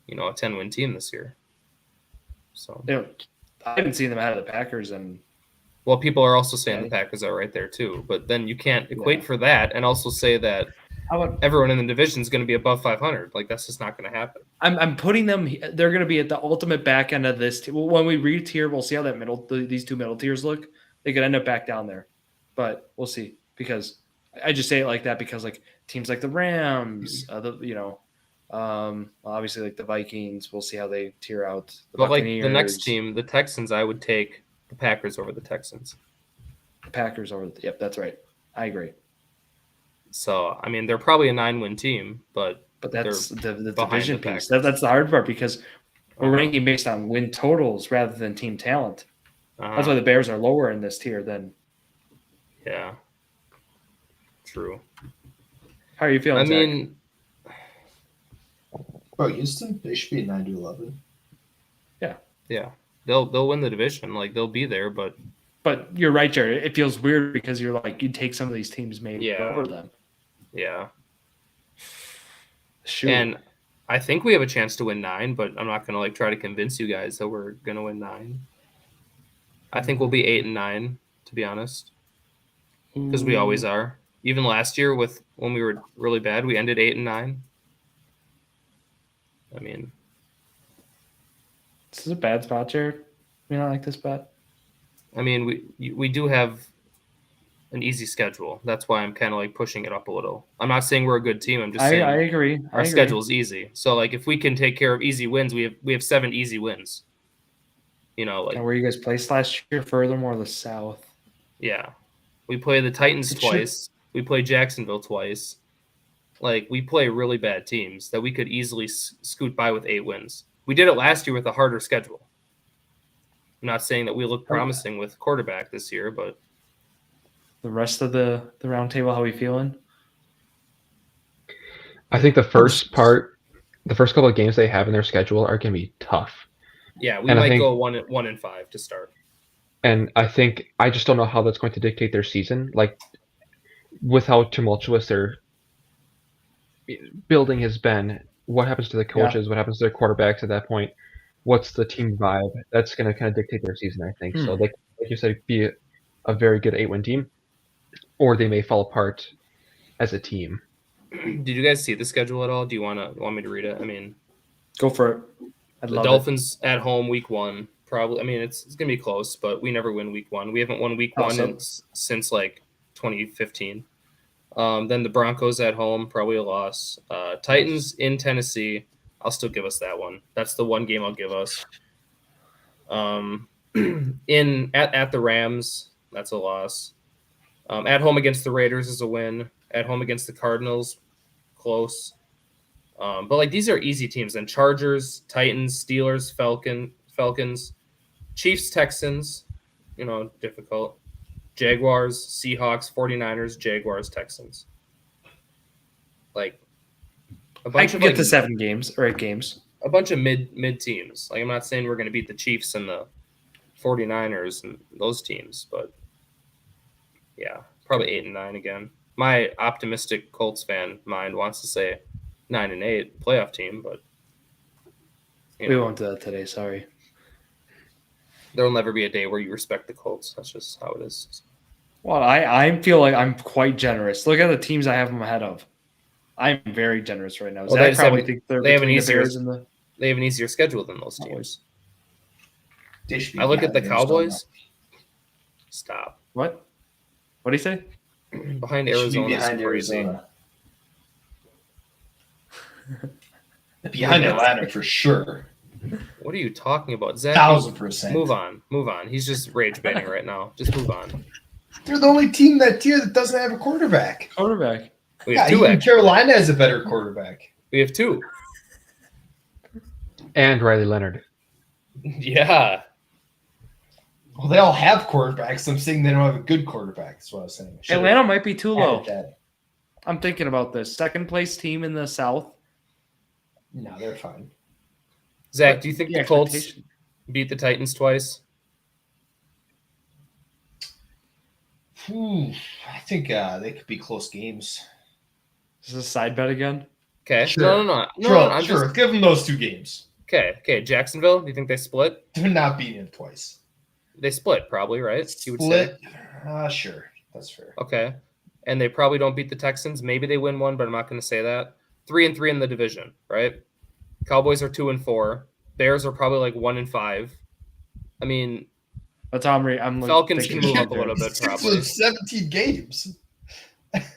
a 10-win team this year. So,
I haven't seen them out of the Packers, and
well, people are also saying the Packers are right there too. But then you can't equate for that and also say that everyone in the division is going to be above 500. Like, that's just not going to happen.
I'm putting them. They're going to be at the ultimate back end of this. When we re-tier, we'll see how these two middle tiers look. They could end up back down there, but we'll see. Because I just say it like that because like teams like the Rams, obviously like the Vikings, we'll see how they tier out.
But like the next team, the Texans, I would take The Packers over the Texans.
Packers over. Yep, that's right. I agree.
So I mean, they're probably a 9-win team, but
that's the
behind
division
the
piece.
Packers.
That's the hard part because we're ranking based on win totals rather than team talent. That's why the Bears are lower in this tier than.
Yeah. True.
How are you feeling?
I
Zach?
mean,
Bro, Houston, they should be 9-11.
yeah, they'll win the division. Like they'll be there, but
you're right, Jared. It feels weird because you're like you take some of these teams maybe
Yeah.
over them.
yeah.
Shoot.
And I think we have a chance to win 9, but I'm not gonna like try to convince you guys that we're gonna win 9. I think we'll be 8 and 9, to be honest, because we always are. Even last year, when we were really bad, we ended 8 and 9. I mean,
This is a bad spot, Jared. You not like this bet?
I mean, we do have an easy schedule. That's why I'm kind of like pushing it up a little. I'm not saying we're a good team. I'm just saying
I agree.
our schedule is easy. So like if we can take care of easy wins, we have 7 easy wins. You know, like
And where you guys placed last year, furthermore, the South.
yeah, we play the Titans
It should-
twice. We play Jacksonville twice. Like we play really bad teams that we could easily scoot by with 8 wins. We did it last year with a harder schedule. I'm not saying that we look promising with quarterback this year, but
The rest of the round table, how we feeling?
I think the first couple of games they have in their schedule are going to be tough.
yeah, we
And I
might
think-
go 1-5 to start.
And I just don't know how that's going to dictate their season. Like, with how tumultuous their building has been, what happens to the coaches? What happens to their quarterbacks at that point? What's the team vibe? That's going to kind of dictate their season, I think. So, like you said, be a very good 8-win team, or they may fall apart as a team.
Did you guys see the schedule at all? Do you want me to read it? I mean,
Go for it. I'd
the
love
Dolphins at home week 1. Probably. I mean, it's going to be close, but we never win week 1. We haven't won week 1 since like 2015. Then the Broncos at home, probably a loss. Titans in Tennessee. I'll still give us that one. That's the one game I'll give us. At the Rams, that's a loss. At home against the Raiders is a win. At home against the Cardinals, close. But like these are easy teams. Then Chargers, Titans, Steelers, Falcons, Chiefs, Texans, difficult. Jaguars, Seahawks, 49ers, Jaguars, Texans. Like a
I
bunch
could
of
get
like,
to 7 games or 8 games.
a bunch of mid teams. Like I'm not saying we're going to beat the Chiefs and the 49ers and those teams, but yeah, probably 8 and 9 again. My optimistic Colts fan mind wants to say 9 and 8 playoff team, but
We won't do that today. Sorry.
there'll never be a day where you respect the Colts. That's just how it is.
Well, I feel like I'm quite generous. Look at the teams I have them ahead of. I'm very generous right now.
Well, they
Zach
just
probably
have-
think they're
they have an
between the
easier-
Bears and the.
They have an easier schedule than those teams.
They should be
I look at the
behind
Cowboys. Stop.
What? What do you say?
Behind
They should be
Arizona is
behind
crazy.
Arizona. Behind Atlanta for sure.
What are you talking about, Zach?
1,000%.
Move on. He's just rage baiting right now. Just move on.
They're the only team in that tier that doesn't have a quarterback.
Quarterback.
We
Yeah,
have two.
even
Actually.
Carolina has a better quarterback.
We have 2.
And Riley Leonard.
Yeah.
Well, they all have quarterbacks. I'm saying they don't have a good quarterback. That's what I was saying. Should've
Atlanta might be too low.
added that.
I'm thinking about this. Second place team in the South.
No, they're fine.
Zach, do you think the Colts
expectation.
beat the Titans twice?
I think they could be close games.
Is this a side bet again?
Okay.
Sure.
No.
Sure, sure. Give them those 2 games.
Okay. Jacksonville, do you think they split?
They're not beating them twice.
They split, probably, right? You would say.
Split? Sure. That's fair.
Okay. And they probably don't beat the Texans. Maybe they win one, but I'm not going to say that. 3-3 in the division, right? Cowboys are 2-4. Bears are probably like 1-5. I mean,
That's how I'm
Falcons
thinking
can move
about
up a
there.
little bit,
6
probably.
of 17 games.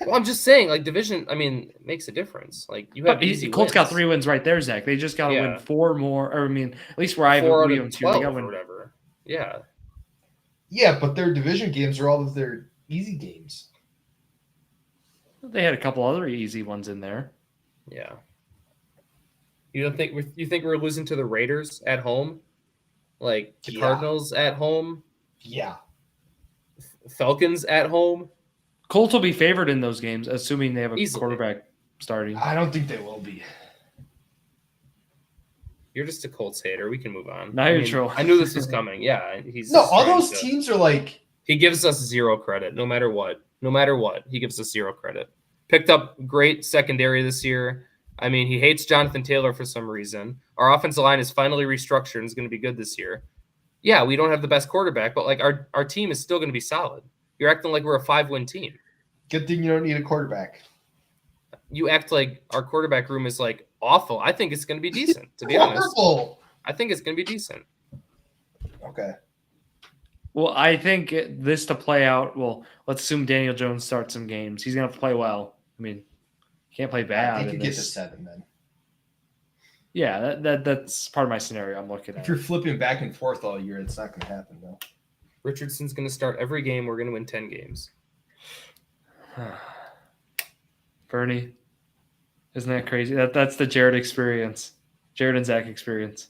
Well, I'm just saying, like division. I mean, it makes a difference. Like you have
But
easy
Colts
wins.
got 3 wins right there, Zach. They just got to
Yeah.
win 4 more. Or I mean, at least where I have
4 out
Williams
of
here, they
12
got to
or
win.
whatever. Yeah.
Yeah, but their division games are all of their easy games.
They had a couple other easy ones in there.
Yeah. You think we're losing to the Raiders at home? Like the Cardinals at home?
Yeah.
Falcons at home?
Colts will be favored in those games, assuming they have a
Easily.
quarterback starting.
I don't think they will be.
You're just a Colts hater. We can move on.
Now you're trolling.
I knew this was coming. Yeah, he's
No, all those teams are like.
He gives us zero credit, no matter what. No matter what, he gives us zero credit. Picked up great secondary this year. I mean, he hates Jonathan Taylor for some reason. Our offensive line is finally restructured and is going to be good this year. Yeah, we don't have the best quarterback, but like our team is still going to be solid. You're acting like we're a 5-win team.
Good thing you don't need a quarterback.
You act like our quarterback room is like awful. I think it's going to be decent, to be honest. I think it's going to be decent.
Okay.
Well, I think this to play out. Well, let's assume Daniel Jones starts some games. He's going to play well. I mean, he can't play bad.
They could get to 7 then.
Yeah, that's part of my scenario I'm looking at.
If you're flipping back and forth all year, it's not going to happen, though.
Richardson's going to start every game. We're going to win 10 games.
Bernie, isn't that crazy? That's the Jared experience. Jared and Zach experience.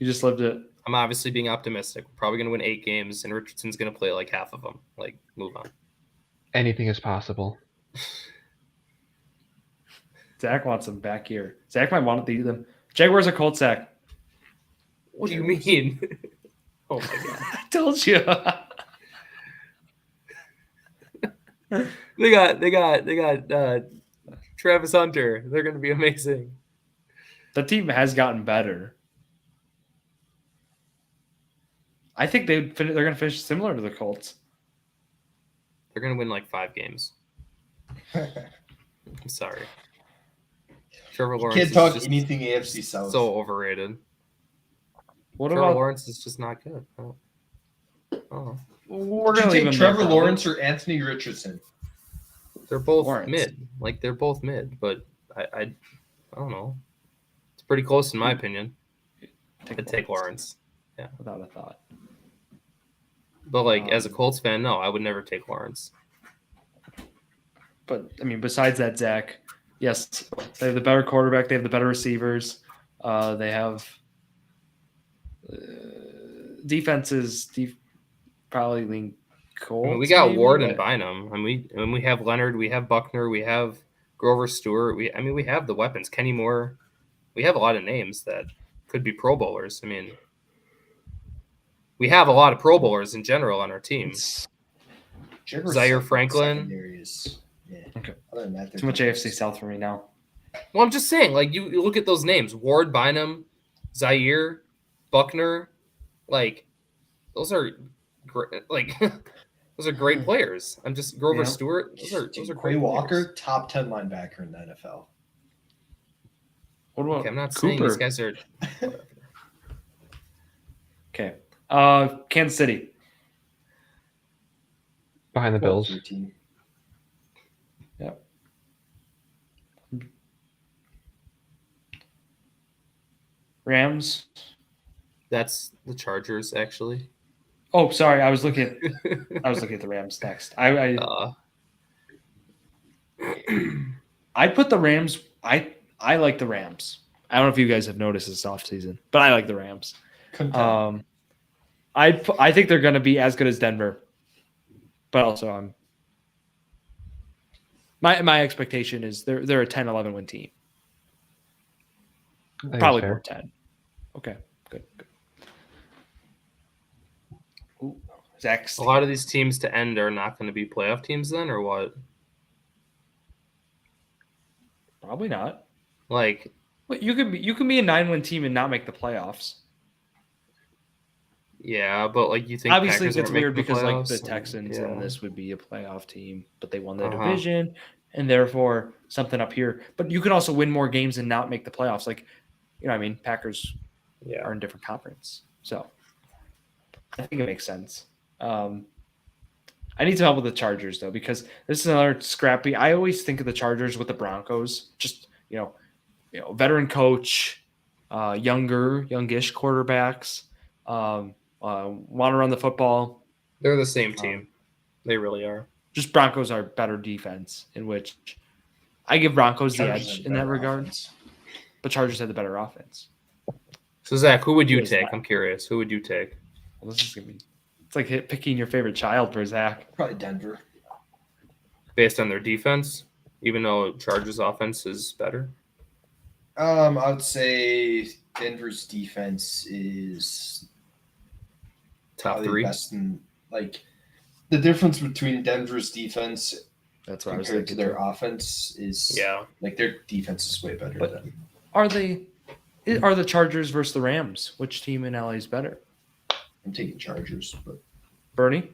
You just lived it.
I'm obviously being optimistic. We're probably going to win 8 games, and Richardson's going to play like half of them. Like, move on.
Anything is possible.
Zach wants them back here. Zach might want to beat them. Jaguars are Colts, Zach.
What do you mean? Oh my god!
I told you.
They got Travis Hunter. They're going to be amazing.
The team has gotten better. I think they're going to finish similar to the Colts.
They're going to win like 5 games. I'm sorry. Trevor Lawrence
Can't talk anything AFC South.
So overrated. Trevor Lawrence is just not good. Oh.
We're going to take Trevor Lawrence or Anthony Richardson.
They're both mid. Like, they're both mid, but I don't know. It's pretty close in my opinion. I'd take Lawrence. Yeah.
Without a thought.
But, like, as a Colts fan, no, I would never take Lawrence.
But, I mean, besides that, Zach, yes, they have the better quarterback. They have the better receivers. They have defenses probably lean Colts.
I mean, we got Ward and Bynum. And we have Leonard. We have Buckner. We have Grover Stewart. We have the weapons. Kenny Moore. We have a lot of names that could be Pro Bowlers. I mean, we have a lot of Pro Bowlers in general on our team. Zaire Franklin.
Yeah.
Okay.
Other than that,
too much AFC South for me now.
Well, I'm just saying, like, you look at those names: Ward, Bynum, Zaire, Buckner. Like, those are great. Like, those are great players. I'm just Grover Stewart. Those are great.
Walker,
players.
top 10 linebacker in the NFL.
What about
I'm not
Cooper?
saying these guys are.
Okay. Kansas City.
Behind the Bills.
Yep. Rams.
That's the Chargers, actually.
Oh, sorry. I was looking at the Rams next. I'd put the Rams. I like the Rams. I don't know if you guys have noticed this offseason, but I like the Rams. I think they're going to be as good as Denver, but also my expectation is they're a 10-11 win team. Probably more 10. Okay, good. Ooh, Zach.
A lot of these teams to end are not going to be playoff teams then, or what?
Probably not.
Like,
you can be a 9-win team and not make the playoffs.
Yeah, but like you think
obviously
Packers
it's weird because like
playoffs?
the Texans and this would be a playoff team, but they won the
Uh-huh.
division and therefore something up here. But you can also win more games and not make the playoffs. Like, you know what I mean? Packers are in a different conference. So I think it makes sense. I need some help with the Chargers though, because this is another scrappy. I always think of the Chargers with the Broncos, just veteran coach, youngish quarterbacks, want to run the football.
They're the same team. They really are.
Just Broncos are better defense, in which I give Broncos the
Chargers
edge
have
in that
better
regard,
offense.
but Chargers had the better offense.
So Zach, who would you
Who is
take?
that?
I'm curious. Who would you take?
Well, this is gonna be. It's like picking your favorite child for Zach.
Probably Denver.
Based on their defense, even though Chargers offense is better.
I would say Denver's defense is
Top
probably
3.
best in like the difference between Denver's defense
That's what I was
compared to
thinking.
their offense is like their defense is way better
But-
than
Are the Chargers versus the Rams? Which team in LA is better?
I'm taking Chargers, but
Bernie?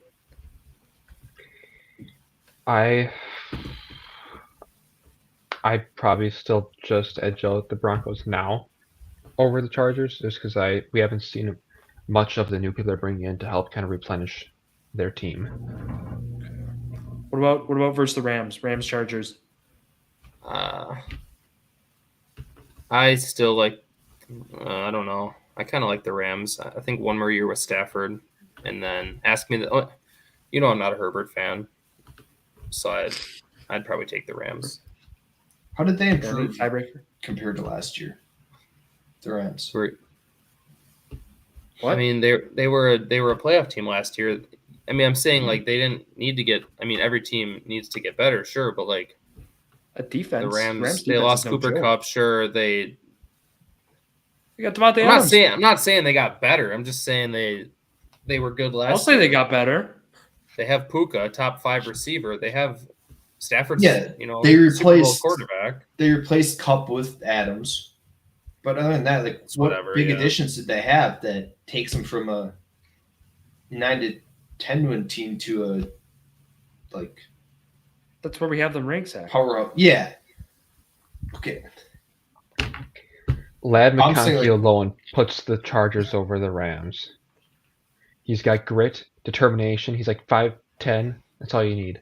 I probably still just edge out the Broncos now over the Chargers, just because we haven't seen much of the new people they're bringing in to help kind of replenish their team.
What about versus the Rams? Rams Chargers.
I still like. I don't know. I kind of like the Rams. I think one more year with Stafford, and then ask me that. I'm not a Herbert fan, so I'd probably take the Rams.
how did they
Bernie,
improve
tiebreaker.
compared to last year? The Rams.
What?
I mean, they were a playoff team last year. I mean, I'm saying like they didn't need to get. I mean, every team needs to get better, sure, but like
A defense.
the Rams they
defense
lost
is no
Cooper
joke.
Kupp, sure. They.
You got Devontae
I'm
Adams.
not saying they got better. I'm just saying they were good last.
I'll say they got better.
They have Puka, a top 5 receiver. They have Stafford.
Yeah, they
Super Bowl
replaced-
quarterback.
They replaced Cup with Adams, but other than that, like
It's
what
whatever,
big
yeah.
additions did they have that takes them from a 9-10 win team to a like
That's where we have them ranked, Zach.
power up? Yeah. Okay.
Lad
I'm saying,
McConkey
like-
alone puts the Chargers over the Rams. He's got grit, determination. He's like 5'10". That's all you need.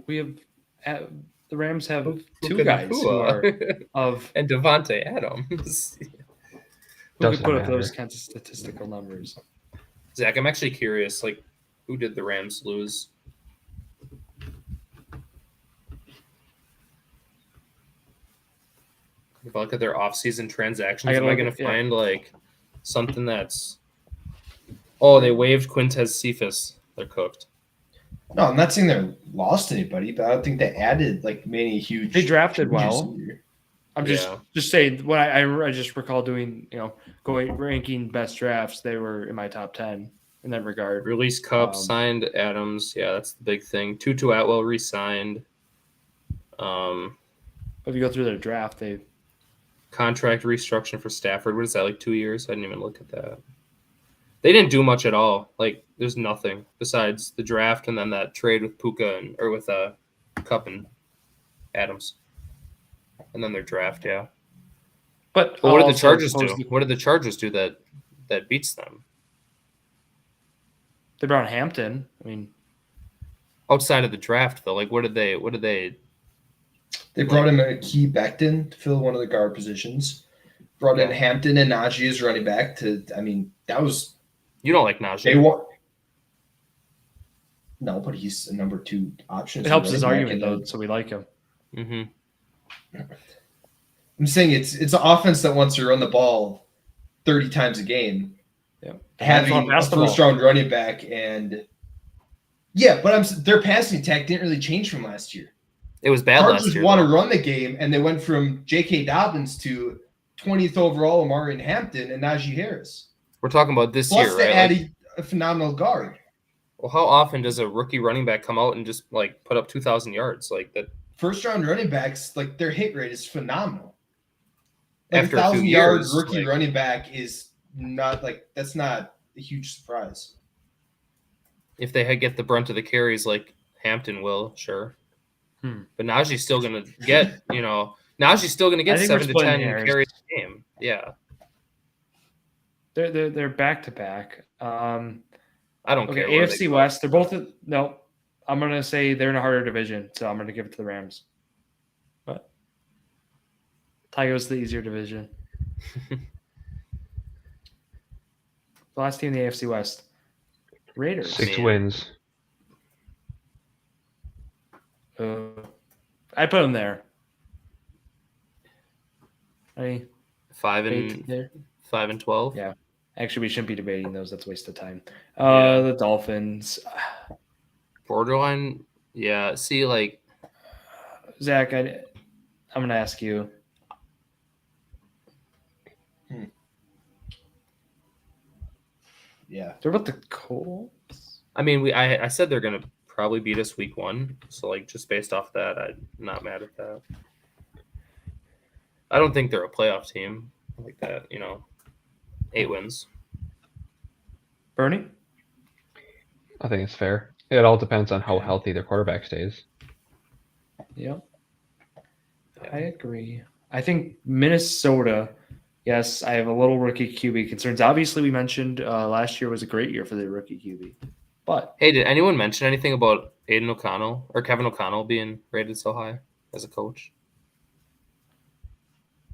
We have the Rams have two
Puka
guys who are
Nacua
of
and Devontae Adams.
who
Doesn't
could put up
matter.
those kinds of statistical numbers.
Zach, I'm actually curious. Like, who did the Rams lose? If I look at their offseason transactions,
I
am
gotta
I
look
going
at-
to
yeah.
find like something that's? Oh, they waived Quintez Cephas. They're cooked.
No, I'm not saying they lost anybody, but I don't think they added like many huge.
They drafted
changes
well.
here.
I'm
Yeah.
just saying what I just recall doing, going ranking best drafts, they were in my top 10 in that regard.
Release Cup,
Um,
signed Adams. Yeah, that's the big thing. Tutu Atwell re-signed.
If you go through their draft, they
Contract restructuring for Stafford. What is that, like 2 years? I didn't even look at that. They didn't do much at all. Like, there's nothing besides the draft and then that trade with Puka or with Cup and Adams. And then their draft, yeah.
but
But what did the
also
Chargers do?
opposed to-
What did the Chargers do that beats them?
They brought Hampton. I mean,
Outside of the draft, though, like what did they
They brought in Key Becton to fill one of the guard positions. Brought in
Yeah.
Hampton and Najee as running back. That was
you don't like
they
Najee.
want. No, but he's a number 2 option.
it
as a
helps his
running back,
argument
and
though, so we like him.
Mm-hmm.
I'm saying it's an offense that wants to run the ball 30 times a game.
Yeah,
Having a
basketball.
first round running back and their passing attack didn't really change from last year.
It was bad last
Chargers
year.
want to
though.
run the game, and they went from J.K. Dobbins to 20th overall Amari Hampton and Najee Harris.
We're talking about this
Plus,
year,
they
right?
added a phenomenal guard.
Well, how often does a rookie running back come out and just like put up 2,000 yards like that?
First round running backs, like their hit rate is phenomenal. Like
After a few
1,000-yard
years,
rookie
like-
running back is not like that's not a huge surprise.
If they get the brunt of the carries like Hampton will, sure. But Najee's still gonna get, Najee's still gonna
I
get
think we're
7 to
splitting
10
hairs.
carries a game. Yeah,
They're back to back.
I don't
Okay,
care. where they
AFC
go.
West. They're both no. I'm gonna say they're in a harder division, so I'm gonna give it to the Rams. But Tigers the easier division. The last team in the AFC West. Raiders.
6 wins.
I put them there.
5 and 12.
Yeah. Actually, we shouldn't be debating those. That's a waste of time.
Yeah.
The Dolphins.
Borderline. Yeah. See, like
Zach, I'm going to ask you.
Yeah.
They're about the Colts.
I mean, I said they're gonna probably beat us week 1, so like just based off that, I'm not mad at that. I don't think they're a playoff team like that. 8 wins.
Bernie?
I think it's fair. It all depends on how healthy their quarterback stays.
Yep. I agree. I think Minnesota. Yes, I have a little rookie QB concerns. Obviously, we mentioned last year was a great year for the rookie QB. But
hey, did anyone mention anything about Aiden O'Connell or Kevin O'Connell being rated so high as a coach?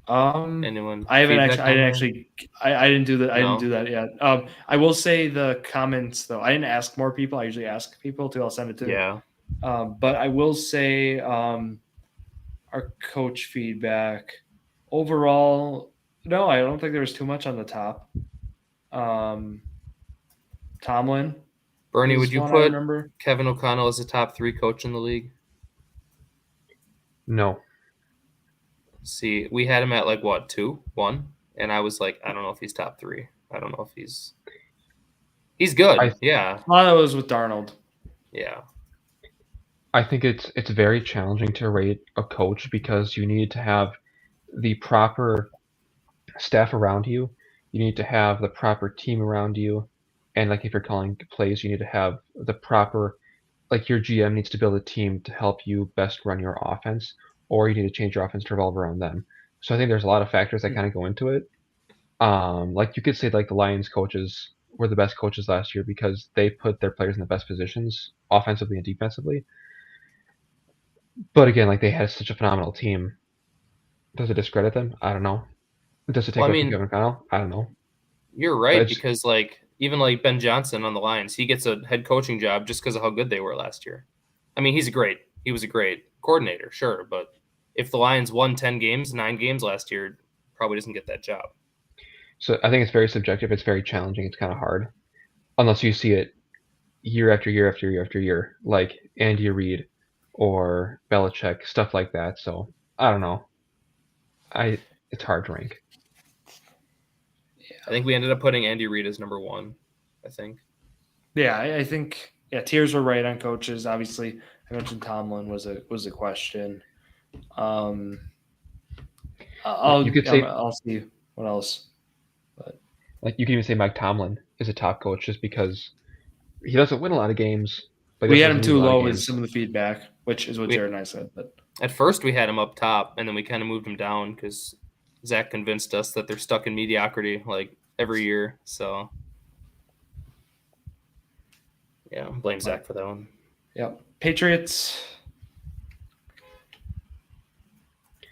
Anyone?
I didn't do that. I didn't do that yet. I will say the comments though. I didn't ask more people. I usually ask people too. I'll send it to.
Yeah.
But I will say our coach feedback overall. No, I don't think there was too much on the top. Tomlin.
Bernie, would you put Kevin O'Connell as a top 3 coach in the league?
No.
See, we had him at like what, 2, 1, and I was like, I don't know if he's top 3. I don't know if he's good. Yeah.
A lot of it was with Darnold.
Yeah.
I think it's very challenging to rate a coach because you need to have the proper staff around you. You need to have the proper team around you. And like if you're calling plays, you need to have the proper, like your GM needs to build a team to help you best run your offense, or you need to change your offense to revolve around them. So I think there's a lot of factors that kind of go into it. Like you could say like the Lions coaches were the best coaches last year because they put their players in the best positions offensively and defensively. But again, like they had such a phenomenal team. Does it discredit them? I don't know. Does it take away from Kevin O'Connell? I don't know.
You're right, because like even like Ben Johnson on the Lions, he gets a head coaching job just because of how good they were last year. I mean, he was a great coordinator, sure, but if the Lions won 9 games last year, probably doesn't get that job.
So I think it's very subjective. It's very challenging. It's kind of hard, unless you see it year after year after year after year, like Andy Reid or Belichick, stuff like that. So I don't know. It's hard to rank.
I think we ended up putting Andy Reid as number 1, I think.
Yeah, I think tiers were right on coaches. Obviously, I mentioned Tomlin was a question. I'll see what else. But
like you can even say Mike Tomlin is a top coach just because he doesn't win a lot of games. But
we had him too low with some of the feedback, which is what Jared and I said. But
at first we had him up top, and then we kind of moved him down because Zach convinced us that they're stuck in mediocrity like every year. So yeah, blame Zach for that one.
Yeah, Patriots.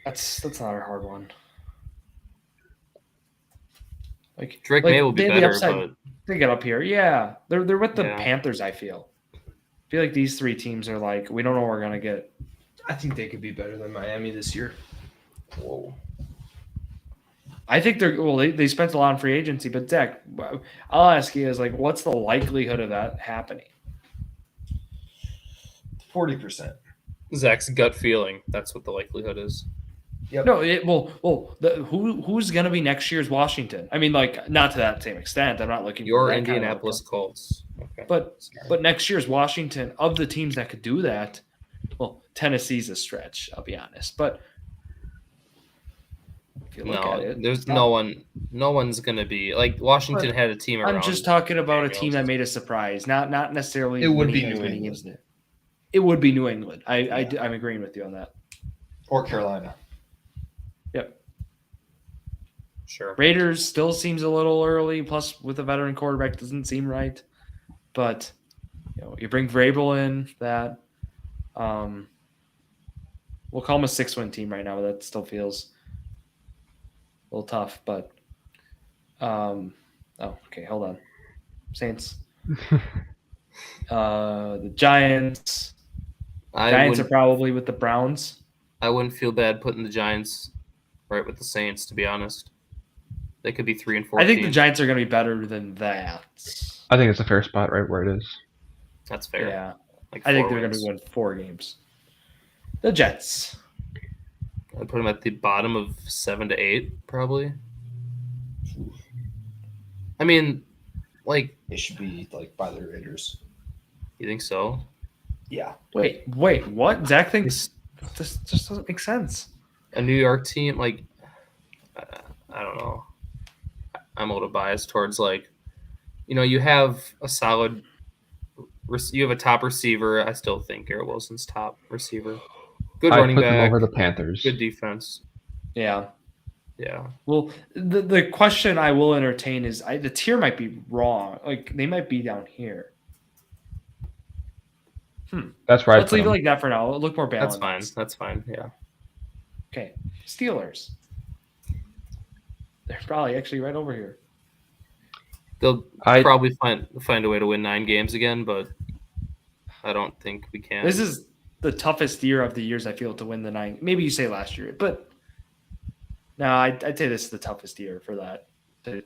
That's not a hard one. Like
Drake May will be better, but
they get up here. Yeah, they're with the Panthers. I feel like these 3 teams are like, we don't know what we're gonna get.
I think they could be better than Miami this year.
Whoa.
I think they spent a lot on free agency, but Zach, I'll ask you is like, what's the likelihood of that happening?
40%.
Zach's gut feeling. That's what the likelihood is.
Yep. No, who's going to be next year's Washington? I mean, like, not to that same extent. I'm not looking
your Indianapolis Colts. Okay.
But next year's Washington, of the teams that could do that, well, Tennessee's a stretch, I'll be honest. But if you look at it,
there's no one's going to be like Washington had a team around.
I'm just talking about a team that made a surprise, not necessarily.
It would be New England.
It would be New England. I'm agreeing with you on that.
Or Carolina.
Yep.
Sure.
Raiders still seems a little early. Plus, with a veteran quarterback, doesn't seem right. But you bring Vrabel in. That we'll call them a 6-win team right now. But that still feels a little tough. But okay, hold on. Saints. The Giants. Giants are probably with the Browns.
I wouldn't feel bad putting the Giants right with the Saints, to be honest. They could be 3-14.
I think the Giants are going to be better than that.
I think it's a fair spot right where it is.
That's fair.
Yeah.
Like
I think they're going to win 4 games. The Jets.
I'd put them at the bottom of 7 to 8, probably. I mean, like,
They should be like by the Raiders.
you think so?
Yeah.
Wait, what? Zach thinks this just doesn't make sense.
A New York team, like, I don't know. I'm a little biased towards, like, you have a solid, you have a top receiver. I still think Garrett Wilson's top receiver. Good running back.
I put them over the Panthers.
Good defense.
Yeah.
Yeah.
Well, the question I will entertain is the tier might be wrong. Like, they might be down here.
That's right.
Let's leave it like that for now. It'll look more balanced.
That's fine. Yeah.
Okay. Steelers. They're probably actually right over here.
They'll probably find a way to win 9 games again, but I don't think we can.
This is the toughest year of the years, I feel, to win the 9. Maybe you say last year, but no, I'd say this is the toughest year for that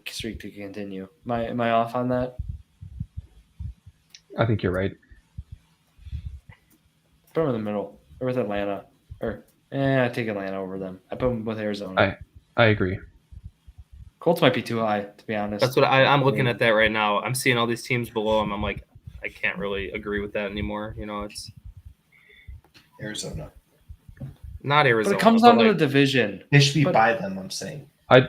streak to continue. Am I off on that?
I think you're right.
Put them in the middle, or with Atlanta, I take Atlanta over them. I put them with Arizona.
I agree.
Colts might be too high, to be honest.
That's what I'm looking at that right now. I'm seeing all these teams below them. I'm like, I can't really agree with that anymore. It's
Arizona.
Not Arizona.
But it comes down to the division.
They should be by them, I'm saying.
I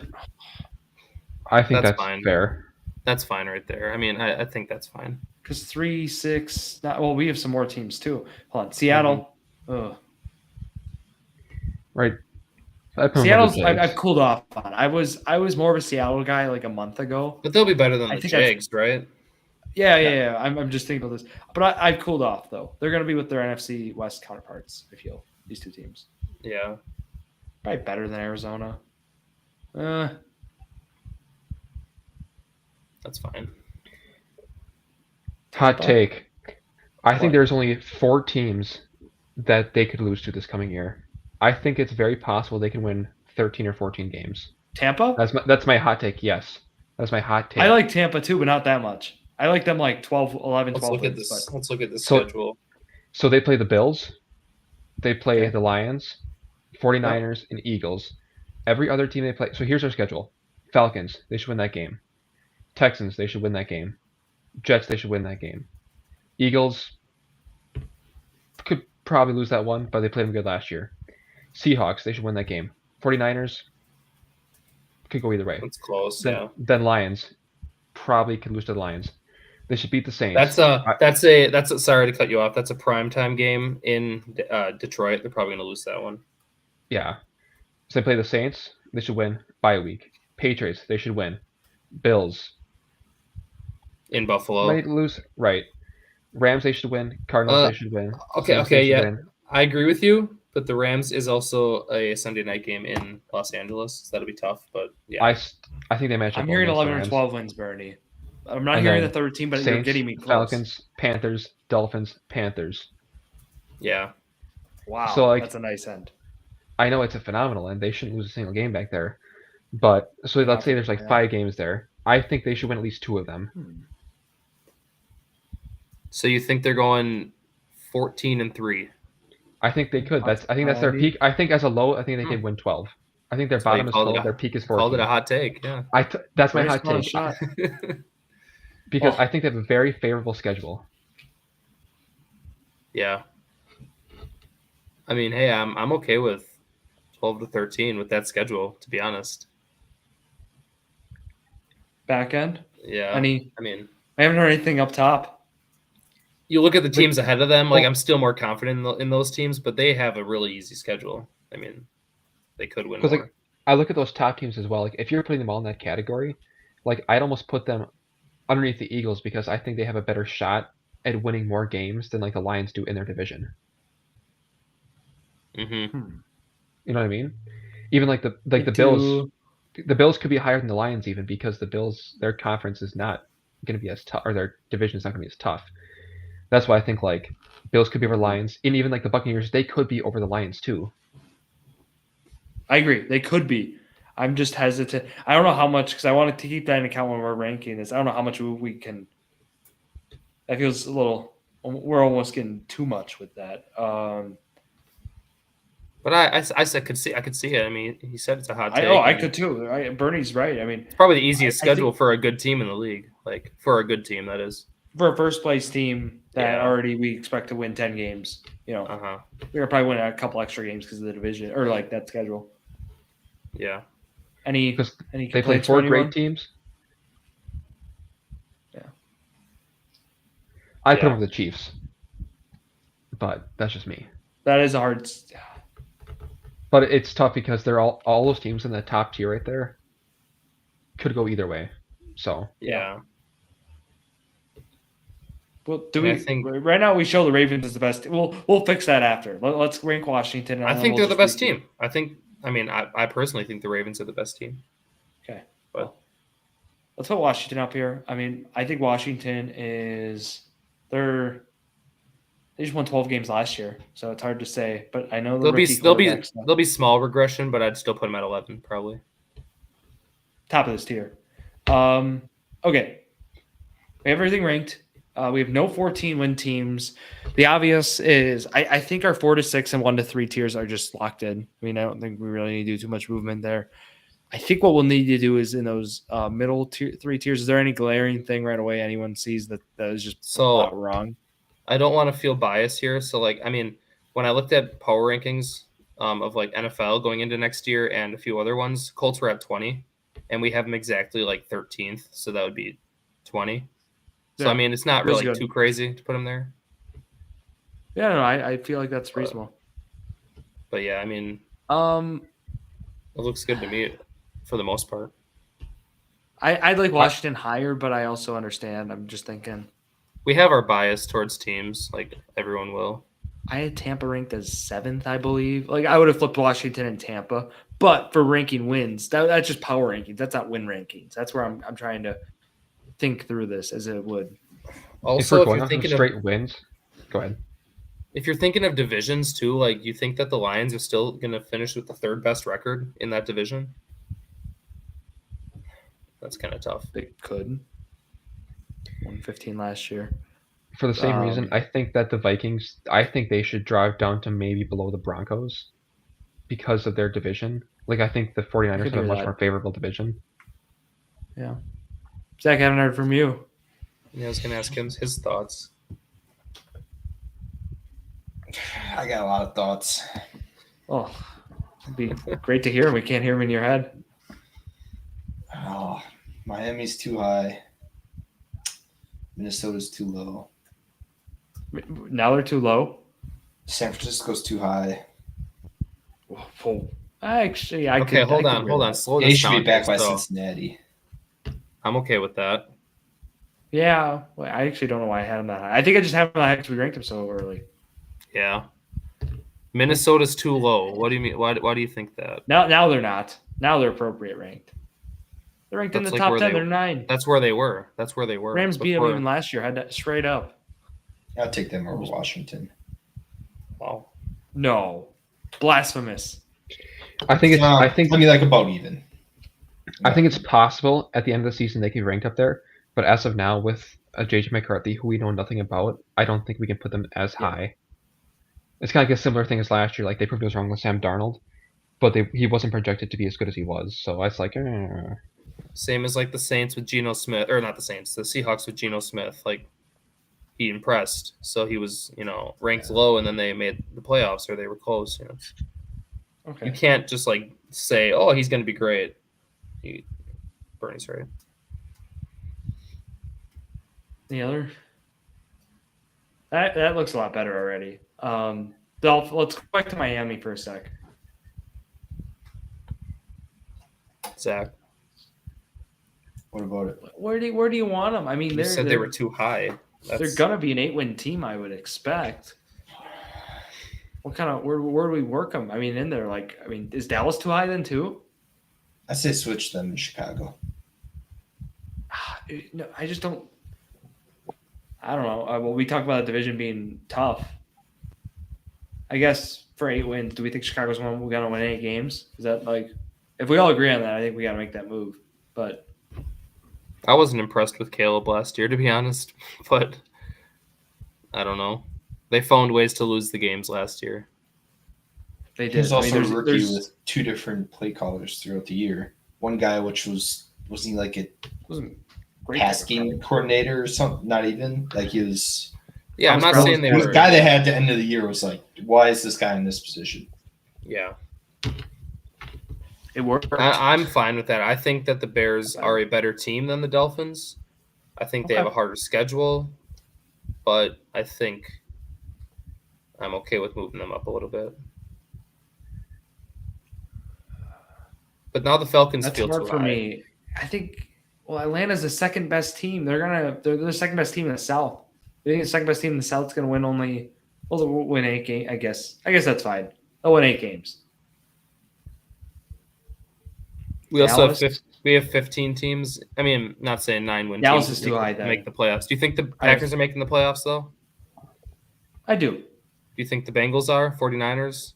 think that's
fine.
Fair.
That's fine right there. I mean, I think that's fine.
Because 3, 6, we have some more teams too. Hold on. Seattle.
Mm-hmm. Right.
Seattle's I've cooled off on. I was more of a Seattle guy like a month ago.
But they'll be better than the Jags, right?
Yeah. I'm just thinking about this. But I've cooled off though. They're gonna be with their NFC West counterparts, I feel. These 2 teams.
Yeah.
Probably better than Arizona.
That's fine.
Hot take. I think there's only 4 teams that they could lose to this coming year. I think it's very possible they can win 13 or 14 games.
Tampa?
That's my hot take, yes. That's my hot take.
I like Tampa too, but not that much. I like them like 12, 11, 12 wins.
Let's look at this schedule.
So they play the Bills. They play the Lions, 49ers, and Eagles. Every other team they play. So here's their schedule. Falcons, they should win that game. Texans, they should win that game. Jets, they should win that game. Eagles could probably lose that one, but they played them good last year. Seahawks, they should win that game. 49ers could go either way.
It's close,
Then Lions probably could lose to the Lions. They should beat the Saints.
That's sorry to cut you off. That's a primetime game in Detroit. They're probably going to lose that one.
Yeah. So they play the Saints. They should win by a week. Patriots, they should win. Bills.
In Buffalo.
Might lose. Right. Rams, they should win. Cardinals, they should win.
Okay, yeah. I agree with you, but the Rams is also a Sunday night game in Los Angeles, so that'll be tough, but yeah.
I think they match up.
I'm hearing 11 or 12 wins, Bernie. I'm not hearing the third team, but Saints, you're getting me close.
Falcons, Panthers, Dolphins, Panthers.
Yeah.
Wow, so that's a nice end.
I know it's a phenomenal end. They shouldn't lose a single game back there. But, so let's say there's like 5 games there. I think they should win at least 2 of them.
So you think they're going 14-3?
I think they could. I think that's their peak. I think as a low, I think they could win 12. I think their bottom is 12. Their peak is 14.
Called it a hot take. Yeah.
That's my hot take. Because I think they have a very favorable schedule.
Yeah. I mean, hey, I'm okay with 12-13 with that schedule, to be honest.
Back end?
Yeah.
I haven't heard anything up top.
You look at the teams ahead of them, like I'm still more confident in those teams, but they have a really easy schedule. I mean, they could win more.
Like, I look at those top teams as well. Like if you're putting them all in that category, like I'd almost put them underneath the Eagles because I think they have a better shot at winning more games than like the Lions do in their division.
Mm-hmm.
You know what I mean? Even like the Bills. The Bills could be higher than the Lions even because the Bills, their conference is not going to be as tough, or their division is not going to be as tough. That's why I think like Bills could be over the Lions, and even like the Buccaneers, they could be over the Lions too.
I agree. They could be. I'm just hesitant. I don't know how much because I wanted to keep that in account when we're ranking this. I don't know how much we can. That feels a little. We're almost getting too much with that.
But I could see it. I mean, he said it's a hot take.
I could too. Bernie's right. I mean,
it's probably the easiest
I
schedule
think,
for a good team in the league. Like for a good team, that is.
For a first place team that
Yeah.
already we expect to win 10 games. We're gonna probably win a couple extra games because of the division or like that schedule.
Yeah.
Any
They played 4 great teams.
Yeah.
I put them with the Chiefs, but that's just me.
That is a hard.
But it's tough because they're all those teams in the top tier right there could go either way. So
yeah.
Well, right now we show the Ravens as the best. We'll fix that after. Let's rank Washington.
I think they're the best team. I personally think the Ravens are the best team.
Okay,
but
let's put Washington up here. I mean, I think Washington is they just won 12 games last year, so it's hard to say. But I know
there'll be small regression, but I'd still put them at 11 probably.
Top of this tier. Okay, we have everything ranked. We have no 14-win teams. The obvious is I think our 4 to 6 and 1 to 3 tiers are just locked in. I mean, I don't think we really need to do too much movement there. I think what we'll need to do is in those middle 3 tiers. Is there any glaring thing right away anyone sees that is just wrong?
I don't want to feel biased here. So, when I looked at power rankings of like NFL going into next year and a few other ones, Colts were at 20, and we have them exactly like 13th. So that would be 20. So, I mean, it's not really too crazy to put them there.
Yeah, no, I feel like that's reasonable.
But yeah, I mean, it looks good to me for the most part.
I'd like Washington higher, but I also understand. I'm just thinking.
We have our bias towards teams, like everyone will.
I had Tampa ranked as 7th, I believe. Like I would have flipped Washington and Tampa, but for ranking wins, that's just power rankings. That's not win rankings. That's where I'm trying to think through this as it would.
Also, if you're thinking straight wins, go ahead.
If you're thinking of divisions too, like you think that the Lions are still going to finish with the 3rd best record in that division? That's kind of tough.
They could. 115 last year.
For the same reason, I think that the Vikings, I think they should drive down to maybe below the Broncos because of their division. Like I think the 49ers have a much more favorable division.
Yeah. Zach, I haven't heard from you.
Yeah, I was going to ask him his thoughts.
I got a lot of thoughts.
Oh, it'd be great to hear. We can't hear them in your head.
Oh, Miami's too high. Minnesota's too low.
Now they're too low.
San Francisco's too high.
Oh, actually, I could.
Okay, hold on. Slow this down.
They should be back by Cincinnati.
I'm okay with that.
Yeah, well, I actually don't know why I had them that high. I think I just have them that high because we ranked them so early.
Yeah. Minnesota's too low. What do you mean? Why do you think that?
Now they're not. Now they're appropriate ranked. They're ranked in the top 10. They're 9.
That's where they were.
Rams beat them even last year. Had that straight up.
I'll take them over Washington.
Wow.
No. Blasphemous.
I think
like about even.
I think it's possible at the end of the season they could be ranked up there, but as of now with JJ McCarthy, who we know nothing about, I don't think we can put them as high. It's kind of like a similar thing as last year. Like they proved it was wrong with Sam Darnold, but he wasn't projected to be as good as he was. So it's like,
Same as like the Saints with Geno Smith, or not the Saints, the Seahawks with Geno Smith. Like he impressed, so he was ranked low, and then they made the playoffs or they were close.
Okay.
You can't just like say, oh, he's going to be great. Bernie's right.
The other that looks a lot better already. Let's go back to Miami for a sec.
Zach,
what about it?
Where do you want them? I mean,
you said they were too high.
They're gonna be an 8-win team, I would expect. What kind of where do we work them? I mean, in there, is Dallas too high then too?
I say switch them in Chicago.
No, I just don't. I don't know. Well, we talked about the division being tough. I guess for 8 wins, do we think Chicago's going to win 8 games? Is that like, if we all agree on that, I think we got to make that move. But
I wasn't impressed with Caleb last year, to be honest. But I don't know. They found ways to lose the games last year.
they did.
He was also
I mean,
a rookie with 2 different play callers throughout the year. One guy, which was he like a
wasn't great
pass game coordinator or something? Not even. Like he was.
Yeah, I'm not
Brown's
saying they
The
were.
guy they had at the end of the year was like, why is this guy in this position?
Yeah.
It worked.
I'm fine with that. I think that the Bears are a better team than the Dolphins. I think they have a harder schedule, but I think I'm okay with moving them up a little bit. But now the Falcons
That's
feel
hard
too
for
high.
me. I think. Well, Atlanta's the second best team. They're the second best team in the South. I think the second best team in the South is going to win only. Well, they'll win 8 games. I guess that's fine. They'll win 8 games.
We also have
Dallas?
we have 15 teams. I mean, not saying 9-win
Dallas
teams
is too high then.
make the playoffs. Do you think the Packers are making the playoffs though?
I do.
Do you think the Bengals are? 49ers?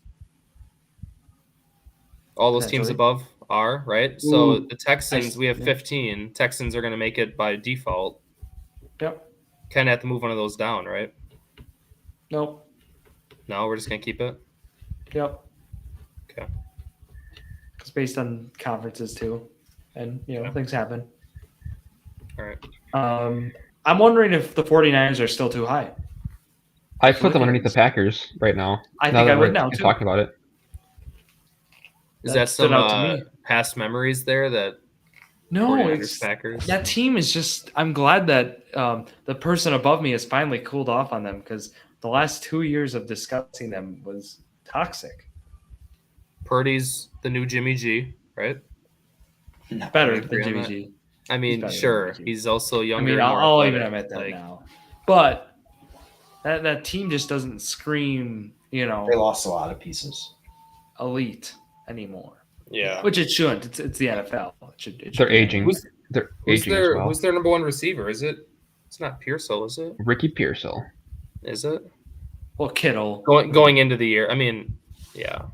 All those teams
Potentially.
above are, right? So
Ooh,
the Texans, we have
yeah.
15. Texans are going to make it by default.
Yep.
Kind of have to move one of those down, right?
Nope.
No, we're just going to keep it.
Yep.
Okay.
It's based on conferences too, and things happen.
All right.
I'm wondering if the 49ers are still too high.
I put them underneath the Packers right now.
I think I would now
we're
too.
talking about it.
Is
That
that
stood
some
out to me.
past memories there that
No,
49ers
it's
Packers?
that team is just. I'm glad that the person above me has finally cooled off on them because the last 2 years of discussing them was toxic.
Purdy's the new Jimmy G, right?
No.
Better
agree
than
on
Jimmy
that?
G.
I mean,
better than
sure,
Jimmy G.
he's also
I
younger.
mean,
and more
I'll
athletic,
even admit that
like,
now. But that team just doesn't scream,
They lost a lot of pieces.
elite anymore.
Yeah.
Which it shouldn't. It's the NFL. It should
They're
be
aging.
Who's-
They're
Who's
aging as
their
well.
Who's their number one receiver? Is it? It's not Pearsall, is it?
Ricky Pearsall.
Is it?
Well, Kittle.
Going into the year. I mean, yeah.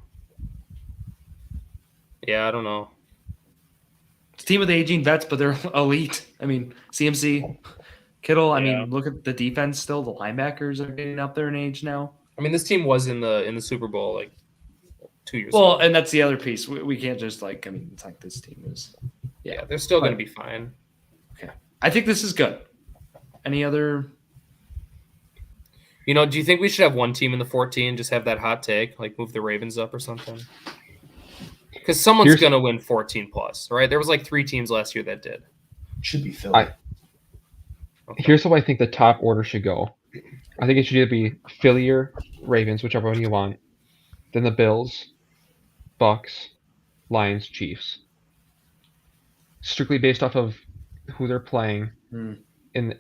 Yeah, I don't know.
It's a team with aging vets, but they're elite. I mean, CMC, Kittle. I
Yeah.
mean, look at the defense still. The linebackers are getting up there in age now.
I mean, this team was in the Super Bowl like 2 years
Well,
ago.
and that's the other piece. We can't just it's like this team is.
Yeah, they're still going to be fine.
I think this is good. Any other?
You know, do you think we should have one team in the 14? Just have that hot take, like move the Ravens up or something? Because someone's going to win 14 plus, right? There was like 3 teams last year that did.
Should be Philly.
Okay.
Here's how I think the top order should go. I think it should either be Philly or Ravens, whichever one you want. Then the Bills, Bucks, Lions, Chiefs. Strictly based off of who they're playing in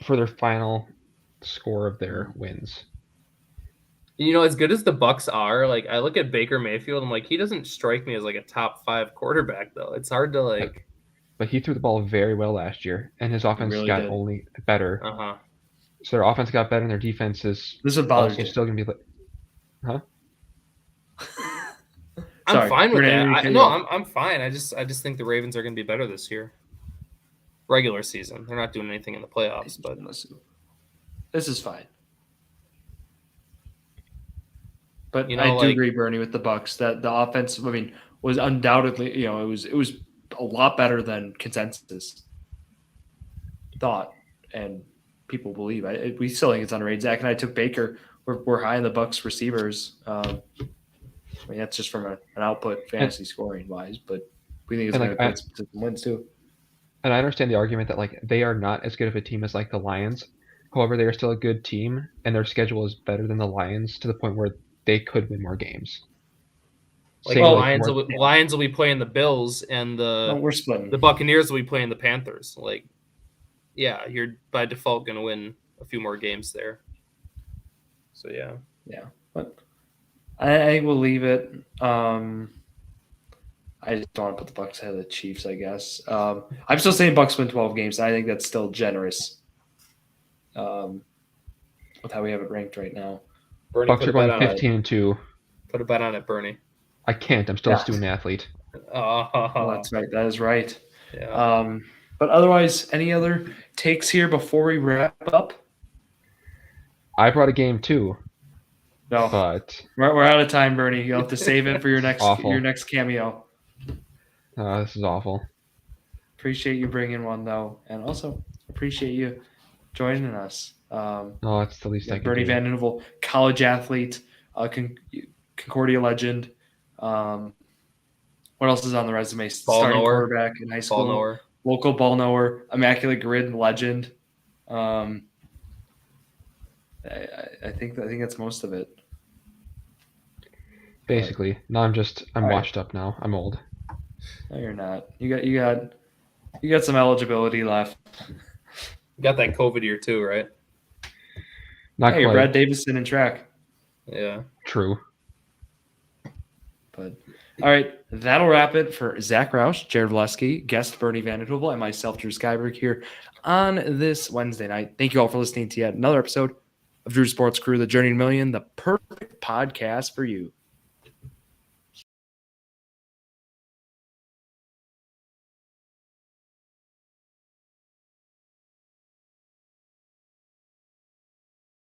for their final score of their wins.
You know, as good as the Bucks are, like I look at Baker Mayfield, I'm like, he doesn't strike me as like a top 5 quarterback though. It's hard to like.
But he threw the ball very well last year, and his offense
really
got
did.
only better.
Uh-huh.
So their offense got better, and their defense is
This is what bothers
also
you.
still going to be.
I'm
Sorry,
fine with
Renee,
that.
you
No,
can-
I'm fine. I just think the Ravens are going to be better this year. Regular season, they're not doing anything in the playoffs, but
This is fine. But
You know,
I do
like-
agree, Bernie, with the Bucks that the offense. I mean, was undoubtedly it was a lot better than consensus thought and people believe. We still think it's underrated. Zach and I took Baker. We're high in the Bucks receivers. I mean, that's just from an output fantasy scoring wise, but we think it's
And,
going to put some wins too.
And I understand the argument that they are not as good of a team as the Lions. However, they are still a good team, and their schedule is better than the Lions to the point where they could win more games.
like
Same
the
with
Lions will be playing the Bills, and
We're splitting.
the Buccaneers will be playing the Panthers. Like, yeah, you're by default going to win a few more games there. So yeah,
But I think we'll leave it. I just don't want to put the Bucks ahead of the Chiefs, I guess. I'm still saying Bucks win 12 games. I think that's still generous. with how we have it ranked right now.
Bernie,
Bucks
put
are
a bet
going
on it.
15-2.
Put a bet on it, Bernie.
I can't. I'm still a student athlete.
Well, that's right. That is right.
Yeah.
But otherwise, any other takes here before we wrap up?
I brought a game too,
No,
but
we're out of time, Bernie. You'll have to save it for your next
Awful.
cameo.
this is awful.
Appreciate you bringing one though, and also appreciate you joining us.
No, it's the least I can
Bernie
do.
Van Nuvel, college athlete, Concordia legend. What else is on the resume? Starting quarterback in high school.
Ball knower.
Local ball knower, immaculate grid legend. I think that's most of it.
Basically, no, I'm
All
washed up now. I'm old.
No, you're not. You got some eligibility left.
You got that COVID year too, right?
Not
Hey, you're
quite.
Brad Davison in track.
Yeah.
True.
But all right, that'll wrap it for Zack Rausch, Jared Valleskey, guest Bernie Van Nuvel, and myself, Drew Skyberg, here on this Wednesday night. Thank you all for listening to yet another episode of Drew Sports Crew, The Journey to Million, the perfect podcast for you.